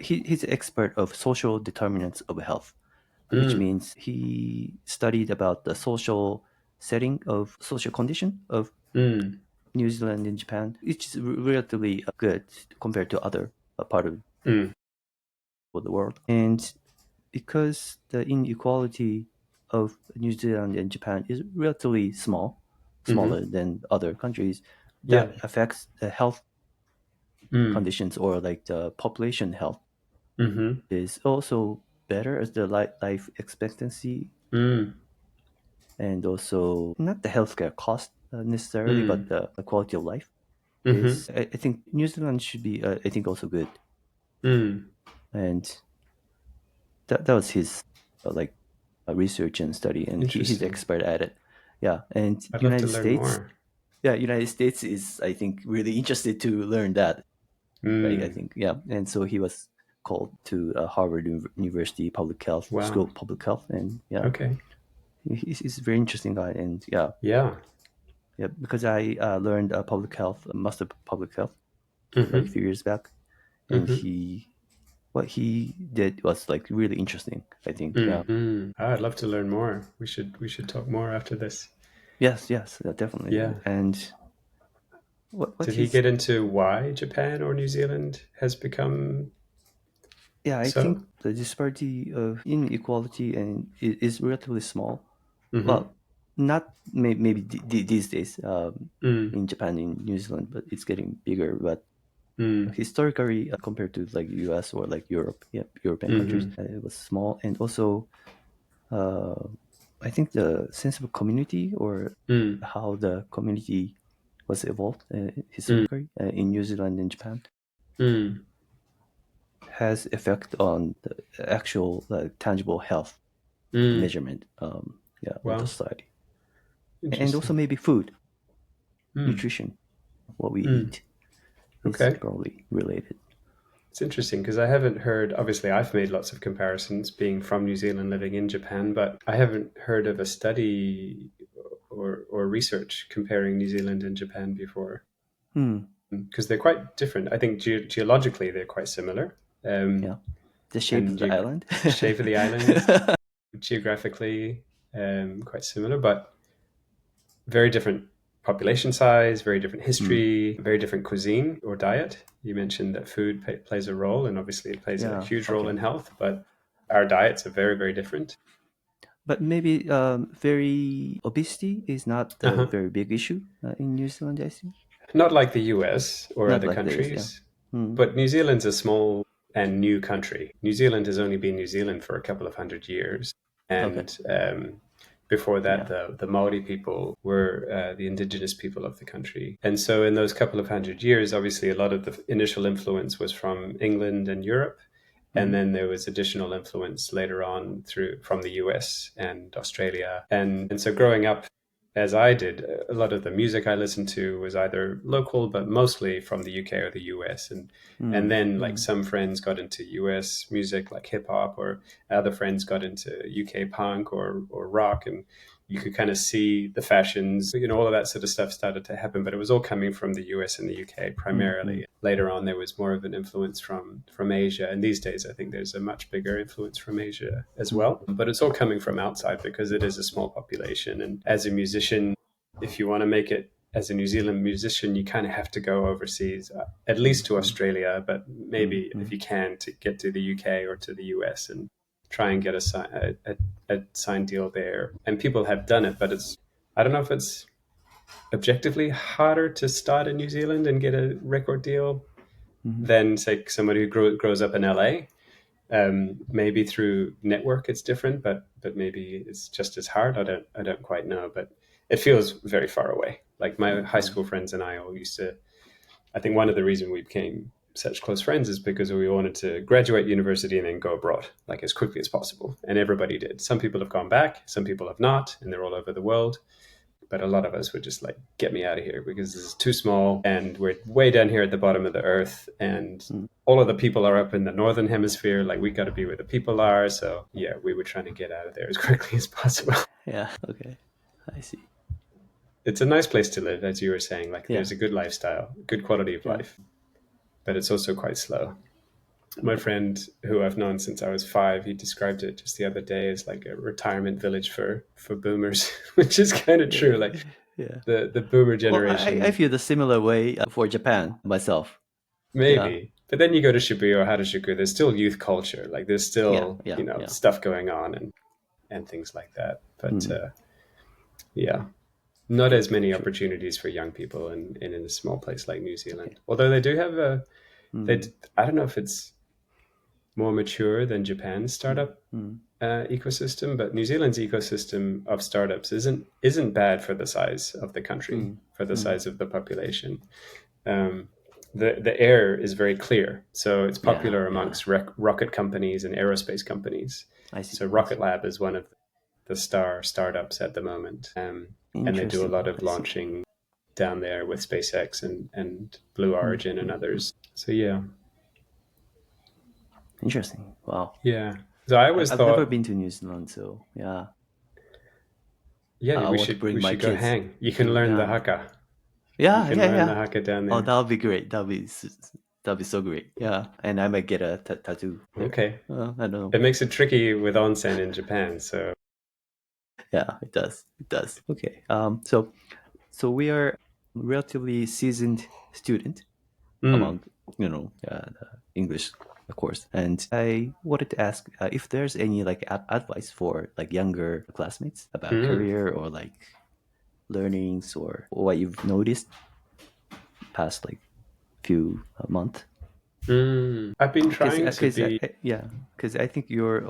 [SPEAKER 1] he's an expert of social determinants of health, which
[SPEAKER 2] mm,
[SPEAKER 1] means he studied about the social setting of social condition of
[SPEAKER 2] mm,
[SPEAKER 1] New Zealand and Japan, which is relatively good compared to other part of
[SPEAKER 2] mm,
[SPEAKER 1] the world. And because the inequality of New Zealand and Japan is relatively small,
[SPEAKER 2] mm-hmm.
[SPEAKER 1] smaller than other countries,
[SPEAKER 2] Yeah.
[SPEAKER 1] that affects the health
[SPEAKER 2] Mm,
[SPEAKER 1] conditions, or like the population health
[SPEAKER 2] mm-hmm.
[SPEAKER 1] is also better as the life expectancy,
[SPEAKER 2] Mm,
[SPEAKER 1] and also not the healthcare cost necessarily, but
[SPEAKER 2] mm,
[SPEAKER 1] the quality of life
[SPEAKER 2] mm-hmm.
[SPEAKER 1] is. I think New Zealand should be, I think, also good,
[SPEAKER 2] Mm.
[SPEAKER 1] and that was his like research and study, and he's
[SPEAKER 2] Interesting.
[SPEAKER 1] expert at it. Yeah, and
[SPEAKER 2] I'd love to
[SPEAKER 1] United
[SPEAKER 2] learn
[SPEAKER 1] States,
[SPEAKER 2] more.
[SPEAKER 1] yeah, United States is, I think, really interested to learn that. right? I
[SPEAKER 2] Mm.
[SPEAKER 1] think, yeah. And so he was called to Harvard University Public Health School
[SPEAKER 2] Wow.
[SPEAKER 1] of Public Health, and yeah,
[SPEAKER 2] Okay.
[SPEAKER 1] he's a very interesting guy, and yeah,
[SPEAKER 2] Yeah.
[SPEAKER 1] yeah, because I learned public health, master public health, like a
[SPEAKER 2] Mm-hmm.
[SPEAKER 1] few years back, and
[SPEAKER 2] Mm-hmm.
[SPEAKER 1] what he did was like really interesting. I think, yeah,
[SPEAKER 2] Mm-hmm. I'd love to learn more. We should talk more after this.
[SPEAKER 1] yes, yes, definitely.
[SPEAKER 2] Yeah.
[SPEAKER 1] And what
[SPEAKER 2] Did he
[SPEAKER 1] he's
[SPEAKER 2] get into why Japan or New Zealand has become
[SPEAKER 1] yeah, I think
[SPEAKER 2] so?
[SPEAKER 1] the disparity of inequality and is relatively small.
[SPEAKER 2] Mm-hmm.
[SPEAKER 1] Well, not maybe these days
[SPEAKER 2] Mm.
[SPEAKER 1] in Japan, in New Zealand, but it's getting bigger. But
[SPEAKER 2] Mm.
[SPEAKER 1] historically, compared to like US or like Europe, yeah, European countries,
[SPEAKER 2] Mm-hmm.
[SPEAKER 1] it was small. And also, uh, I think the sense of community or
[SPEAKER 2] Mm.
[SPEAKER 1] how the community was evolved
[SPEAKER 2] Mm.
[SPEAKER 1] historically in New Zealand and Japan
[SPEAKER 2] Mm.
[SPEAKER 1] has effect on the actual tangible health
[SPEAKER 2] Mm.
[SPEAKER 1] measurement, yeah, of the
[SPEAKER 2] Wow.
[SPEAKER 1] society, and also
[SPEAKER 2] Interesting.
[SPEAKER 1] maybe food,
[SPEAKER 2] Mm.
[SPEAKER 1] nutrition, what we
[SPEAKER 2] Mm.
[SPEAKER 1] eat is
[SPEAKER 2] Okay.
[SPEAKER 1] probably related.
[SPEAKER 2] It's interesting because I haven't heard, obviously, I've made lots of comparisons being from New Zealand, living in Japan, but I haven't heard of a study or research comparing New Zealand and Japan before
[SPEAKER 1] Hmm.
[SPEAKER 2] because they're quite different. I think geologically they're quite similar.
[SPEAKER 1] Yeah, the shape
[SPEAKER 2] And
[SPEAKER 1] of the island.
[SPEAKER 2] shape of the islands, geographically, quite similar, but very different population size, very different
[SPEAKER 1] Hmm.
[SPEAKER 2] history, very different cuisine or diet. You mentioned that food plays a role, and obviously it plays a
[SPEAKER 1] Yeah.
[SPEAKER 2] huge role
[SPEAKER 1] Okay.
[SPEAKER 2] in health, but our diets are very, very different.
[SPEAKER 1] But maybe very obesity is not a
[SPEAKER 2] Uh-huh.
[SPEAKER 1] very big issue in New Zealand. I think
[SPEAKER 2] Not like the US or
[SPEAKER 1] not
[SPEAKER 2] other
[SPEAKER 1] like this. Yeah.
[SPEAKER 2] countries,
[SPEAKER 1] Hmm.
[SPEAKER 2] but New Zealand's a small and new country. New Zealand has only been New Zealand for a couple of hundred years.
[SPEAKER 1] Okay.
[SPEAKER 2] And before that,
[SPEAKER 1] Yeah.
[SPEAKER 2] the Maori people were the indigenous people of the country. And so, in those couple of hundred years, obviously, a lot of the initial influence was from England and Europe. And
[SPEAKER 1] Hmm.
[SPEAKER 2] then there was additional influence later on through from the US and Australia. And so growing up as I did, a lot of the music I listened to was either local, but mostly from the UK or the US. And
[SPEAKER 1] Hmm.
[SPEAKER 2] then like
[SPEAKER 1] Hmm.
[SPEAKER 2] some friends got into US music like hip hop, or other friends got into UK punk or rock, and you could kind of see the fashions, all of that sort of stuff started to happen, but it was all coming from the US and the UK
[SPEAKER 1] Hmm. Hmm.
[SPEAKER 2] primarily. Later on, there was more of an influence from Asia, and these days, I think there's a much bigger influence from Asia as
[SPEAKER 1] Hmm.
[SPEAKER 2] well. But it's all coming from outside because it is a small population, and as a musician, if you want to make it as a New Zealand musician, you kind of have to go overseas, at least to
[SPEAKER 1] Hmm.
[SPEAKER 2] Australia, but
[SPEAKER 1] Hmm.
[SPEAKER 2] maybe
[SPEAKER 1] Hmm.
[SPEAKER 2] if you can to get to the UK or to the US and try and get a signed deal there. And people have done it, but I don't know if it's objectively harder to start in New Zealand and get a record deal
[SPEAKER 1] Hmm.
[SPEAKER 2] than, say, somebody who grows up in LA. Maybe through network it's different, but maybe it's just as hard. I don't quite know, but it feels very far away. Like my high
[SPEAKER 1] Hmm.
[SPEAKER 2] school friends and I all used to. I think one of the reasons we became such close friends is because we wanted to graduate university and then go abroad like as quickly as possible, and everybody did. Some people have gone back, some people have not, and they're all over the world. But a lot of us would just like, get me out of here because this is too small and we're way down here at the bottom of the earth, and
[SPEAKER 1] Hmm.
[SPEAKER 2] all of the people are up in the northern hemisphere. Like, we got to be where the people are. So yeah, we were trying to get out of there as quickly as possible.
[SPEAKER 1] Yeah. Okay. I see.
[SPEAKER 2] It's a nice place to live, as you were saying. Like,
[SPEAKER 1] Yeah.
[SPEAKER 2] there's a good lifestyle, good quality of
[SPEAKER 1] Yeah.
[SPEAKER 2] life, but it's also quite slow. My
[SPEAKER 1] Okay.
[SPEAKER 2] friend, who I've known since I was 5, he described it just the other day as like a retirement village for boomers, which is kind of true. Like,
[SPEAKER 1] Yeah.
[SPEAKER 2] the boomer
[SPEAKER 1] Well, I
[SPEAKER 2] generation.
[SPEAKER 1] feel the similar way for Japan myself. Yeah.
[SPEAKER 2] Maybe. But then you go to Shibuya or Harajuku, there's still youth culture. Like, there's
[SPEAKER 1] Yeah.
[SPEAKER 2] still,
[SPEAKER 1] Yeah. Yeah.
[SPEAKER 2] stuff going on and things like that. But
[SPEAKER 1] Hmm.
[SPEAKER 2] yeah, not as many
[SPEAKER 1] True.
[SPEAKER 2] opportunities for young people in a small place like New
[SPEAKER 1] Okay.
[SPEAKER 2] Zealand. Although they do have they,
[SPEAKER 1] Hmm.
[SPEAKER 2] I don't know if it's more mature than Japan's
[SPEAKER 1] Hmm.
[SPEAKER 2] startup
[SPEAKER 1] Hmm.
[SPEAKER 2] ecosystem, but New Zealand's ecosystem of startups isn't bad for the size of the country,
[SPEAKER 1] Hmm.
[SPEAKER 2] for the
[SPEAKER 1] Hmm.
[SPEAKER 2] size of the population. Um, the air is very clear, so it's
[SPEAKER 1] Yeah.
[SPEAKER 2] popular
[SPEAKER 1] Yeah.
[SPEAKER 2] amongst rocket companies and aerospace companies.
[SPEAKER 1] I see.
[SPEAKER 2] So
[SPEAKER 1] I
[SPEAKER 2] Rocket
[SPEAKER 1] see.
[SPEAKER 2] Lab is one of the startups at the moment, and they do a
[SPEAKER 1] Interesting.
[SPEAKER 2] lot of
[SPEAKER 1] I see.
[SPEAKER 2] launching down there with SpaceX and Blue Origin and others. So yeah,
[SPEAKER 1] Interesting. Wow.
[SPEAKER 2] yeah. So I always
[SPEAKER 1] I've never
[SPEAKER 2] thought,
[SPEAKER 1] been to New Zealand, so yeah,
[SPEAKER 2] yeah,
[SPEAKER 1] I
[SPEAKER 2] we
[SPEAKER 1] want to
[SPEAKER 2] should
[SPEAKER 1] bring
[SPEAKER 2] we
[SPEAKER 1] my
[SPEAKER 2] should go
[SPEAKER 1] kids
[SPEAKER 2] hang. You can
[SPEAKER 1] to,
[SPEAKER 2] learn the
[SPEAKER 1] yeah,
[SPEAKER 2] Haka. You
[SPEAKER 1] yeah,
[SPEAKER 2] can
[SPEAKER 1] yeah,
[SPEAKER 2] learn the
[SPEAKER 1] yeah.
[SPEAKER 2] Haka down
[SPEAKER 1] Oh,
[SPEAKER 2] there.
[SPEAKER 1] that would be great. That'll be so great. Yeah, and I might get a tattoo there.
[SPEAKER 2] Okay.
[SPEAKER 1] I don't know.
[SPEAKER 2] It makes it tricky with onsen in Japan. So,
[SPEAKER 1] Yeah, it does. It does. Okay. So we are relatively seasoned student
[SPEAKER 2] mm,
[SPEAKER 1] among the English course, and I wanted to ask if there's any like advice for like younger classmates about
[SPEAKER 2] mm,
[SPEAKER 1] career or like learnings or what you've noticed past like few months.
[SPEAKER 2] I've been
[SPEAKER 1] Because
[SPEAKER 2] trying to
[SPEAKER 1] because
[SPEAKER 2] be.
[SPEAKER 1] yeah, because I think you're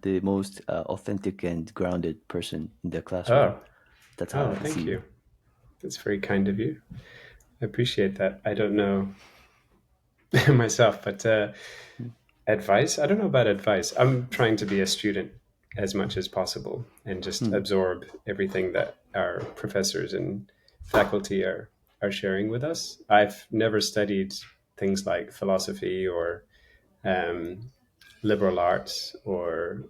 [SPEAKER 1] the most authentic and grounded person in the classroom.
[SPEAKER 2] Oh,
[SPEAKER 1] That's how
[SPEAKER 2] oh,
[SPEAKER 1] I see
[SPEAKER 2] thank
[SPEAKER 1] you.
[SPEAKER 2] you. That's very kind of you. I appreciate that. I don't know myself, but advice? I don't know about advice. I'm trying to be a student as much as possible and just
[SPEAKER 1] Mm,
[SPEAKER 2] absorb everything that our professors and faculty are sharing with us. I've never studied things like philosophy or um, liberal arts or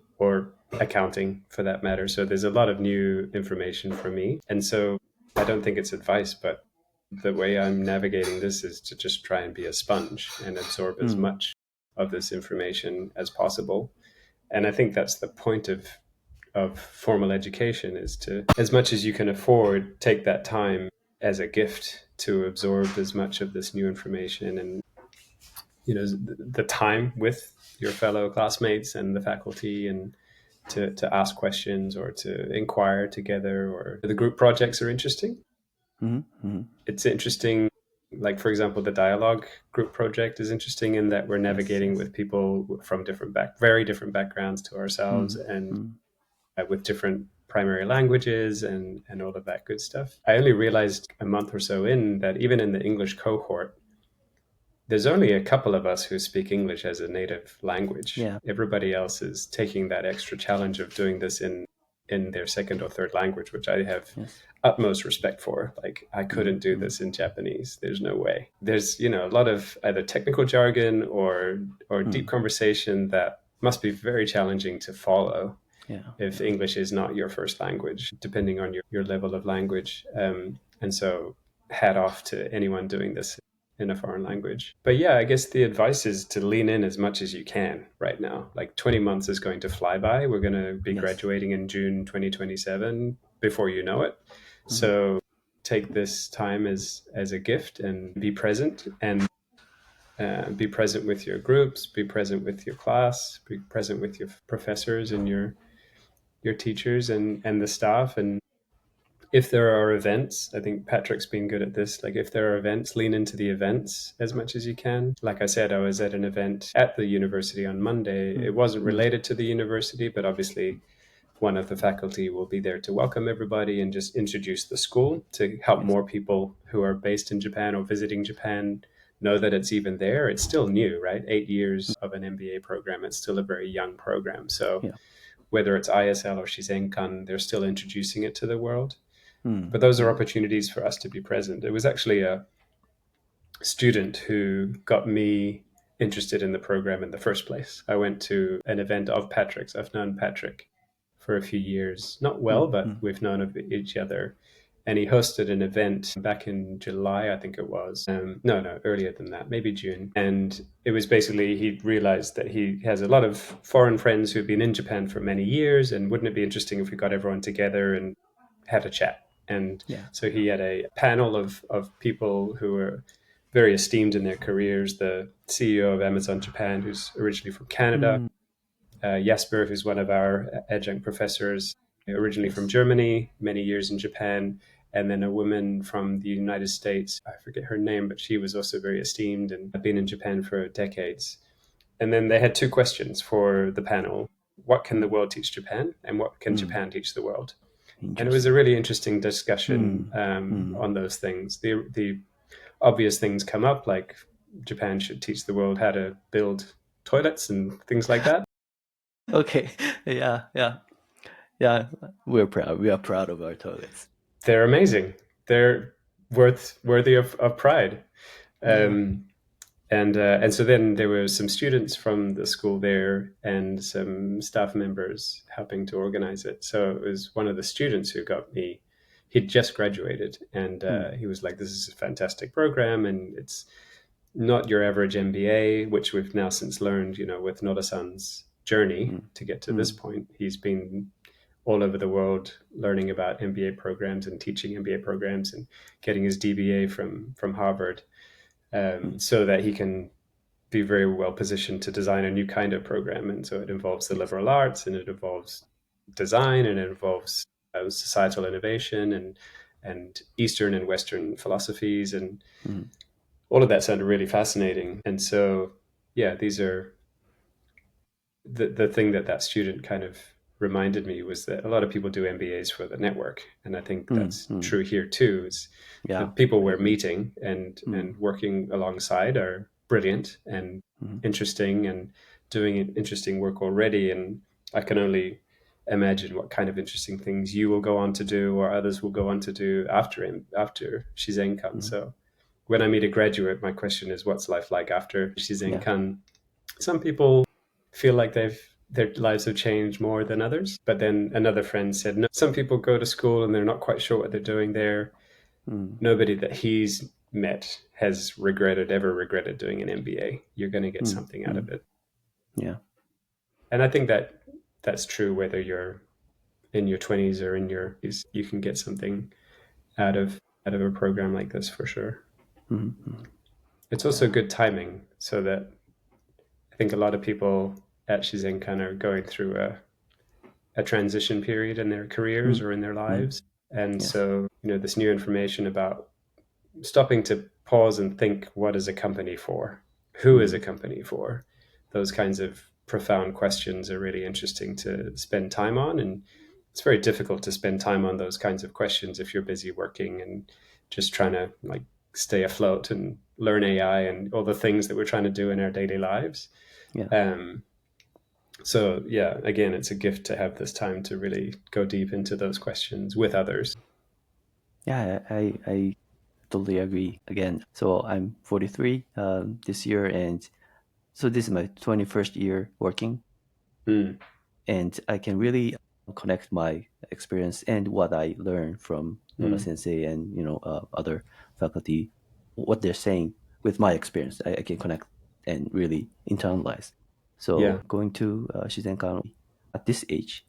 [SPEAKER 2] accounting for that matter. So there's a lot of new information for me, and so I don't think it's advice, but the way I'm navigating this is to just try and be a sponge and absorb as
[SPEAKER 1] mm,
[SPEAKER 2] much of this information as possible. And I think that's the point of formal education is to, as much as you can afford, take that time as a gift to absorb as much of this new information and the time with your fellow classmates and the faculty and to ask questions or to inquire together or the group projects are interesting.
[SPEAKER 1] mm, mm.
[SPEAKER 2] It's interesting, like for example the dialogue group project is interesting in that we're
[SPEAKER 1] Yes,
[SPEAKER 2] navigating
[SPEAKER 1] yes.
[SPEAKER 2] with people from very different backgrounds to ourselves
[SPEAKER 1] Mm,
[SPEAKER 2] and
[SPEAKER 1] mm,
[SPEAKER 2] with different primary languages and all of that good stuff. I only realized a month or so in that even in the English cohort there's only a couple of us who speak English as a native language.
[SPEAKER 1] yeah.
[SPEAKER 2] Everybody else is taking that extra challenge of doing this in their second or third language, which I have
[SPEAKER 1] Yes.
[SPEAKER 2] utmost respect for. Like I
[SPEAKER 1] Mm,
[SPEAKER 2] couldn't do
[SPEAKER 1] mm,
[SPEAKER 2] this in Japanese. There's no way. There's a lot of either technical jargon or deep
[SPEAKER 1] mm.
[SPEAKER 2] conversation that must be very challenging to follow
[SPEAKER 1] Yeah.
[SPEAKER 2] if
[SPEAKER 1] Yeah.
[SPEAKER 2] English is not your first language, depending on your level of language. And so, hat off to anyone doing this in a foreign language. But yeah, I guess the advice is to lean in as much as you can right now. Like 20 months is going to fly by. We're going to be
[SPEAKER 1] Yes.
[SPEAKER 2] graduating in June 2027 before you know it.
[SPEAKER 1] Mm,
[SPEAKER 2] So, take this time as a gift and be present and be present with your groups, be present with your class, be present with your professors and your teachers and the staff. And if there are events, I think Patrick's been good at this. Like if there are events, lean into the events as much as you can. Like I said, I was at an event at the university on Monday. It
[SPEAKER 1] mm,
[SPEAKER 2] wasn't
[SPEAKER 1] mm.
[SPEAKER 2] related to the university, but obviously one of the faculty will be there to welcome everybody and just introduce the school to help
[SPEAKER 1] Yes.
[SPEAKER 2] more people who are based in Japan or visiting Japan know that it's even there. It's still new, right? 8 years of an MBA program. It's still a very young program. So
[SPEAKER 1] Yeah.
[SPEAKER 2] whether it's ISL or Shizenkan, they're still introducing it to the world.
[SPEAKER 1] Mm,
[SPEAKER 2] But those are
[SPEAKER 1] mm.
[SPEAKER 2] opportunities for us to be present. It was actually a student who got me interested in the program in the first place. I went to an event of Patrick's. I've known Patrick for a few years, not well,
[SPEAKER 1] Mm,
[SPEAKER 2] but
[SPEAKER 1] mm.
[SPEAKER 2] we've known of each other. And he hosted an event back in July, I think it was. No, earlier than that, maybe June. And it was basically he realized that he has a lot of foreign friends who've been in Japan for many years, and wouldn't it be interesting if we got everyone together and had a chat? And
[SPEAKER 1] Yeah.
[SPEAKER 2] so he had a panel of people who were very esteemed in their careers. The CEO of Amazon Japan, who's originally from Canada,
[SPEAKER 1] Mm,
[SPEAKER 2] Jesper, who's one of our adjunct professors, originally from
[SPEAKER 1] yes.
[SPEAKER 2] Germany, many years in Japan, and then a woman from the United States. I forget her name, but she was also very esteemed and had been in Japan for decades. And then they had two questions for the panel. What can the
[SPEAKER 1] Mm,
[SPEAKER 2] world teach Japan, and what can
[SPEAKER 1] mm.
[SPEAKER 2] Japan teach the world? And it was a
[SPEAKER 1] Interesting.
[SPEAKER 2] really interesting discussion
[SPEAKER 1] Mm, mm.
[SPEAKER 2] on those things. The obvious things come up, like Japan should teach the world how to build toilets and things like that.
[SPEAKER 1] Okay. Yeah. Yeah. Yeah. We're proud. We are proud of our toilets.
[SPEAKER 2] They're amazing. They're worthy of pride.
[SPEAKER 1] Yeah.
[SPEAKER 2] And so then there were some students from the school there and some staff members helping to organize it. So it was one of the students who got me. He'd just graduated, and
[SPEAKER 1] Mm,
[SPEAKER 2] he was like, "This is a fantastic program, and it's not your average MBA," which we've now since learned, with Noda-san's journey
[SPEAKER 1] mm,
[SPEAKER 2] to get to this
[SPEAKER 1] mm,
[SPEAKER 2] point. He's been all over the world learning about MBA programs and teaching MBA programs and getting his DBA from Harvard,
[SPEAKER 1] mm.
[SPEAKER 2] so that he can be very well positioned to design a new kind of program. And so it involves the
[SPEAKER 1] Yes.
[SPEAKER 2] liberal arts, and it involves design, and it involves societal innovation, and Eastern and Western philosophies, and
[SPEAKER 1] Mm,
[SPEAKER 2] all of that sounded really fascinating. And so, yeah, these are the thing that student kind of reminded me was that a lot of people do MBAs for the network, and I think
[SPEAKER 1] mm,
[SPEAKER 2] that's
[SPEAKER 1] mm.
[SPEAKER 2] true here too. Is the
[SPEAKER 1] Yeah.
[SPEAKER 2] people
[SPEAKER 1] I
[SPEAKER 2] we're
[SPEAKER 1] agree.
[SPEAKER 2] meeting and
[SPEAKER 1] Mm,
[SPEAKER 2] working alongside are brilliant and
[SPEAKER 1] mm,
[SPEAKER 2] interesting and doing interesting work already, and I can only imagine what kind of interesting things you will go on to do or others will go on to do after Shizenkan.
[SPEAKER 1] mm.
[SPEAKER 2] So when I meet a graduate, my question is, what's life like after
[SPEAKER 1] Yeah.
[SPEAKER 2] Shizenkan? Some people feel like their lives have changed more than others. But then another friend said, no, some people go to school and they're not quite sure what they're doing there.
[SPEAKER 1] Mm,
[SPEAKER 2] Nobody that he's met has ever regretted doing an MBA. You're going to get
[SPEAKER 1] mm,
[SPEAKER 2] something out
[SPEAKER 1] mm.
[SPEAKER 2] of it.
[SPEAKER 1] Yeah.
[SPEAKER 2] And I think that that's true whether you're in your 20s or in your, you can get something out of a program like this for sure.
[SPEAKER 1] Mm, mm.
[SPEAKER 2] It's also
[SPEAKER 1] Yeah.
[SPEAKER 2] good timing, so that I think a lot of people at Shizenkan are going through a transition period in their careers
[SPEAKER 1] Mm,
[SPEAKER 2] or in their
[SPEAKER 1] mm.
[SPEAKER 2] lives. And
[SPEAKER 1] Yes.
[SPEAKER 2] so, this new information about stopping to pause and think, what is a company for? Who is a
[SPEAKER 1] Mm,
[SPEAKER 2] company for? Those kinds of profound questions are really interesting to spend time on. And it's very difficult to spend time on those kinds of questions if you're busy working and just trying to like stay afloat and learn AI and all the things that we're trying to do in our daily lives.
[SPEAKER 1] yeah.
[SPEAKER 2] Um, so yeah, again, it's a gift to have this time to really go deep into those questions with others.
[SPEAKER 1] Yeah. I totally agree. Again, so I'm 43 this year, and so this is my 21st year working,
[SPEAKER 2] Mm,
[SPEAKER 1] and I can really connect my experience and what I learned from Noda
[SPEAKER 2] mm,
[SPEAKER 1] Sensei and other faculty, what they're saying with my experience. I can connect and really internalize.
[SPEAKER 2] yeah.
[SPEAKER 1] So going to Shizenkan at this age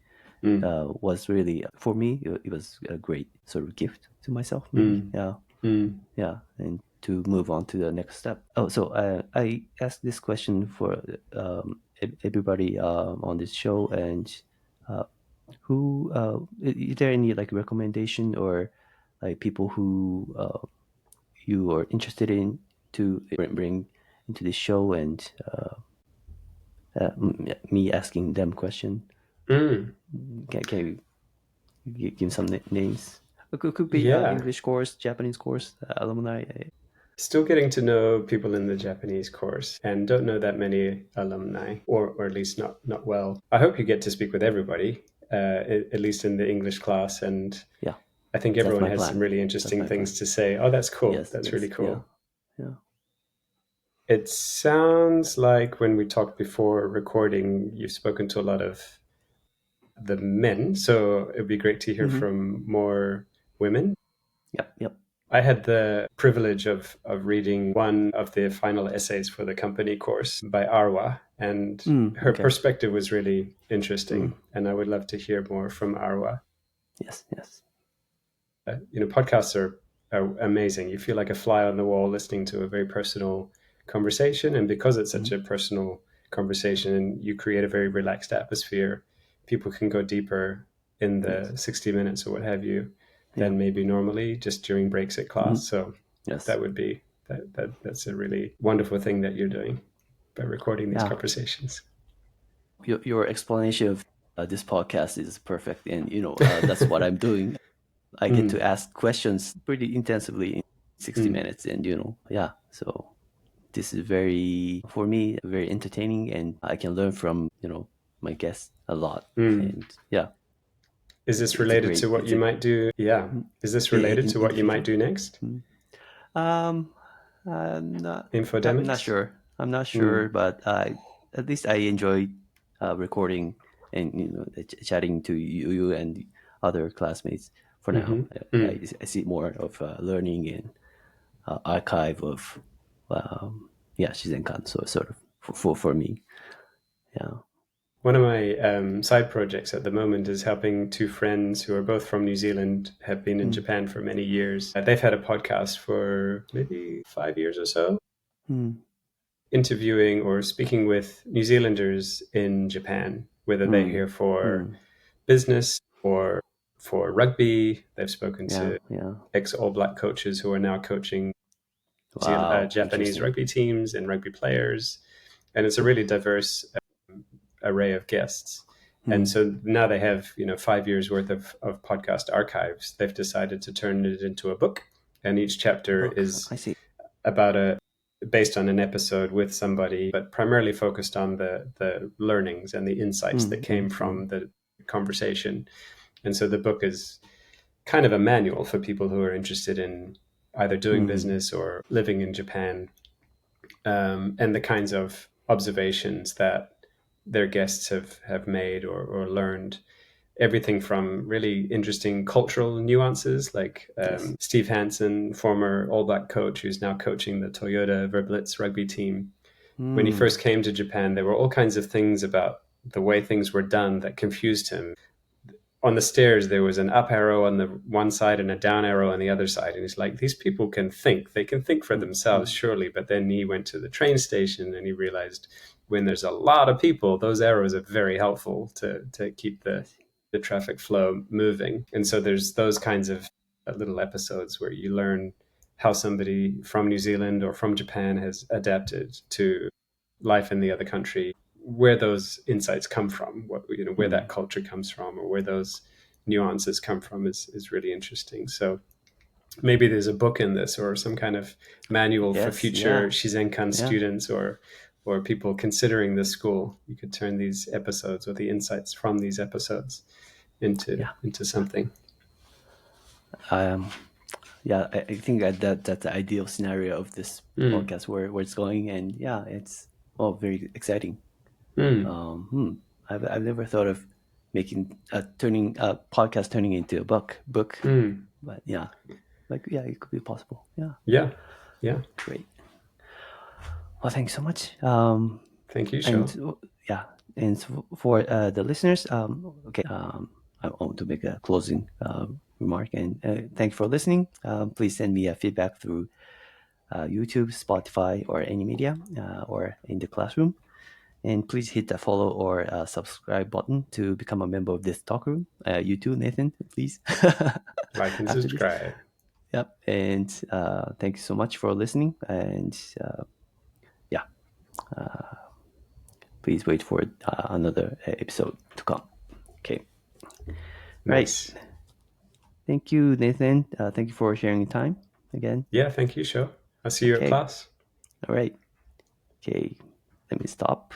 [SPEAKER 2] Mm,
[SPEAKER 1] was really for me. It was a great sort of gift to myself, maybe.
[SPEAKER 2] mm,
[SPEAKER 1] Yeah,
[SPEAKER 2] mm,
[SPEAKER 1] yeah, and to move on to the next step. Oh, so I asked this question for everybody on this show, and uh, who is there any like recommendation or like people who you are interested in to bring into this show, and me asking them question?
[SPEAKER 2] mm.
[SPEAKER 1] Can you give some names? Could be
[SPEAKER 2] Yeah.
[SPEAKER 1] English course, Japanese course, alumni.
[SPEAKER 2] Still getting to know people in the Japanese course and don't know that many alumni, or at least not well. I hope you get to speak with everybody, at least in the English class. And
[SPEAKER 1] Yeah,
[SPEAKER 2] I think
[SPEAKER 1] that's
[SPEAKER 2] everyone
[SPEAKER 1] my
[SPEAKER 2] has some
[SPEAKER 1] plan.
[SPEAKER 2] really
[SPEAKER 1] That's
[SPEAKER 2] interesting
[SPEAKER 1] my plan.
[SPEAKER 2] things to say. Oh, that's cool.
[SPEAKER 1] Yes,
[SPEAKER 2] That's really
[SPEAKER 1] yes, yeah,
[SPEAKER 2] cool.
[SPEAKER 1] yeah.
[SPEAKER 2] It sounds like when we talked before recording, you've spoken to a lot of the men. So it'd be great to hear
[SPEAKER 1] Mm-hmm.
[SPEAKER 2] from more women.
[SPEAKER 1] Yep, yep.
[SPEAKER 2] I had the privilege of reading one of the final essays for the company course by Arwa, and her
[SPEAKER 1] Okay.
[SPEAKER 2] perspective was really
[SPEAKER 1] Mm.
[SPEAKER 2] interesting. And I would love to hear more from Arwa.
[SPEAKER 1] Yes, yes.
[SPEAKER 2] Podcasts are amazing. You feel like a fly on the wall listening to a very personal conversation. And because it's
[SPEAKER 1] Mm-hmm.
[SPEAKER 2] such a personal conversation and you create a very relaxed atmosphere, people can go deeper in the
[SPEAKER 1] Yes.
[SPEAKER 2] 60 minutes or what have you
[SPEAKER 1] Yeah.
[SPEAKER 2] than maybe normally just during breaks at
[SPEAKER 1] Mm-hmm.
[SPEAKER 2] class. So
[SPEAKER 1] Yes.
[SPEAKER 2] that would be that's a really wonderful thing that you're doing by recording these
[SPEAKER 1] Yeah.
[SPEAKER 2] conversations.
[SPEAKER 1] Your explanation of this podcast is perfect, and that's what I'm doing. I get
[SPEAKER 2] Mm,
[SPEAKER 1] to ask questions pretty intensively in 60
[SPEAKER 2] mm,
[SPEAKER 1] minutes, and yeah. So this is very for me very entertaining, and I can learn from my guests a lot,
[SPEAKER 2] mm.
[SPEAKER 1] and yeah.
[SPEAKER 2] Is this
[SPEAKER 1] it's a
[SPEAKER 2] related to
[SPEAKER 1] great.
[SPEAKER 2] what
[SPEAKER 1] It's
[SPEAKER 2] you
[SPEAKER 1] a
[SPEAKER 2] might do? Yeah. Is this related to
[SPEAKER 1] in
[SPEAKER 2] what
[SPEAKER 1] the
[SPEAKER 2] you might
[SPEAKER 1] future.
[SPEAKER 2] do next?
[SPEAKER 1] Mm. Um, not, I'm not
[SPEAKER 2] Infodemics?
[SPEAKER 1] sure. I'm not sure,
[SPEAKER 2] Mm.
[SPEAKER 1] but at least I enjoy recording and chatting to you and the other classmates. For now,
[SPEAKER 2] Mm-hmm. Mm.
[SPEAKER 1] I see more of learning and archive of yeah Shizenkan. So sort of for me, yeah.
[SPEAKER 2] One of my side projects at the moment is helping two friends who are both from New Zealand, have been in
[SPEAKER 1] Mm,
[SPEAKER 2] Japan for many years. They've had a podcast for maybe 5 years or so,
[SPEAKER 1] mm,
[SPEAKER 2] interviewing or speaking with New Zealanders in Japan, whether they're
[SPEAKER 1] mm,
[SPEAKER 2] here for
[SPEAKER 1] mm.
[SPEAKER 2] business or for rugby. They've spoken
[SPEAKER 1] Yeah,
[SPEAKER 2] to
[SPEAKER 1] yeah.
[SPEAKER 2] ex All Black coaches who are now coaching
[SPEAKER 1] Wow,
[SPEAKER 2] Japanese
[SPEAKER 1] interesting.
[SPEAKER 2] rugby teams and rugby players. And it's a really diverse array of guests. And
[SPEAKER 1] Mm.
[SPEAKER 2] so now they have, 5 years worth of podcast archives. They've decided to turn it into a book. And each
[SPEAKER 1] A
[SPEAKER 2] chapter
[SPEAKER 1] book.
[SPEAKER 2] is
[SPEAKER 1] I see.
[SPEAKER 2] about based on an episode with somebody, but primarily focused on the learnings and the insights that
[SPEAKER 1] Mm,
[SPEAKER 2] came
[SPEAKER 1] mm, mm.
[SPEAKER 2] from the conversation. And so the book is kind of a manual for people who are interested in either doing
[SPEAKER 1] Mm.
[SPEAKER 2] business or living in Japan, and the kinds of observations that their guests have made or learned. Everything from really interesting cultural nuances, like
[SPEAKER 1] Yes.
[SPEAKER 2] Steve Hansen, former All Black coach who's now coaching the Toyota Verblitz rugby team. When he
[SPEAKER 1] Mm.
[SPEAKER 2] first came to Japan, there were all kinds of things about the way things were done that confused him. On the stairs there was an up arrow on the one side and a down arrow on the other side, and he's like, these people can think, they can think for
[SPEAKER 1] Mm,
[SPEAKER 2] themselves,
[SPEAKER 1] mm.
[SPEAKER 2] surely. But then he went to the train station and he realized when there's a lot of people, those arrows are very helpful to keep
[SPEAKER 1] I see.
[SPEAKER 2] the traffic flow moving. And so there's those kinds of little episodes where you learn how somebody from New Zealand or from Japan has adapted to life in the other country, where those insights come from, where that
[SPEAKER 1] Mm.
[SPEAKER 2] culture comes from, or where those nuances come from is really interesting. So maybe there's a book in this, or some kind of manual for
[SPEAKER 1] Yes.
[SPEAKER 2] future
[SPEAKER 1] Yeah.
[SPEAKER 2] Shizenkan
[SPEAKER 1] Yeah.
[SPEAKER 2] students, or people considering this school. You could turn these episodes or the insights from these episodes
[SPEAKER 1] Yeah.
[SPEAKER 2] into
[SPEAKER 1] Yeah.
[SPEAKER 2] something.
[SPEAKER 1] Um. Yeah. I think that's the ideal scenario of this
[SPEAKER 2] Mm.
[SPEAKER 1] podcast where it's going, and yeah, it's very exciting.
[SPEAKER 2] Mm.
[SPEAKER 1] Um. Hmm. I've never thought of making turning a podcast turning into a book,
[SPEAKER 2] Mm.
[SPEAKER 1] but yeah, like yeah, it could be possible. Yeah.
[SPEAKER 2] Yeah. Yeah.
[SPEAKER 1] Great. Well, thanks so much.
[SPEAKER 2] Thank you,
[SPEAKER 1] And
[SPEAKER 2] Shaw.
[SPEAKER 1] yeah, and for the listeners, okay, I want to make a closing remark, and thank you for listening. Please send me a feedback through YouTube, Spotify, or any media, or in the classroom. And please hit the follow or subscribe button to become a member of this talk room. You too, Nathan, please.
[SPEAKER 2] Like and
[SPEAKER 1] After this,
[SPEAKER 2] subscribe.
[SPEAKER 1] yep. And thank you so much for listening. And yeah, please wait for another episode to come. Okay. Right.
[SPEAKER 2] Nice.
[SPEAKER 1] Thank you, Nathan. Thank you for sharing your time again.
[SPEAKER 2] Yeah, thank you, Shaw. I'll see you at
[SPEAKER 1] Okay.
[SPEAKER 2] class.
[SPEAKER 1] All right. Okay. Let me stop.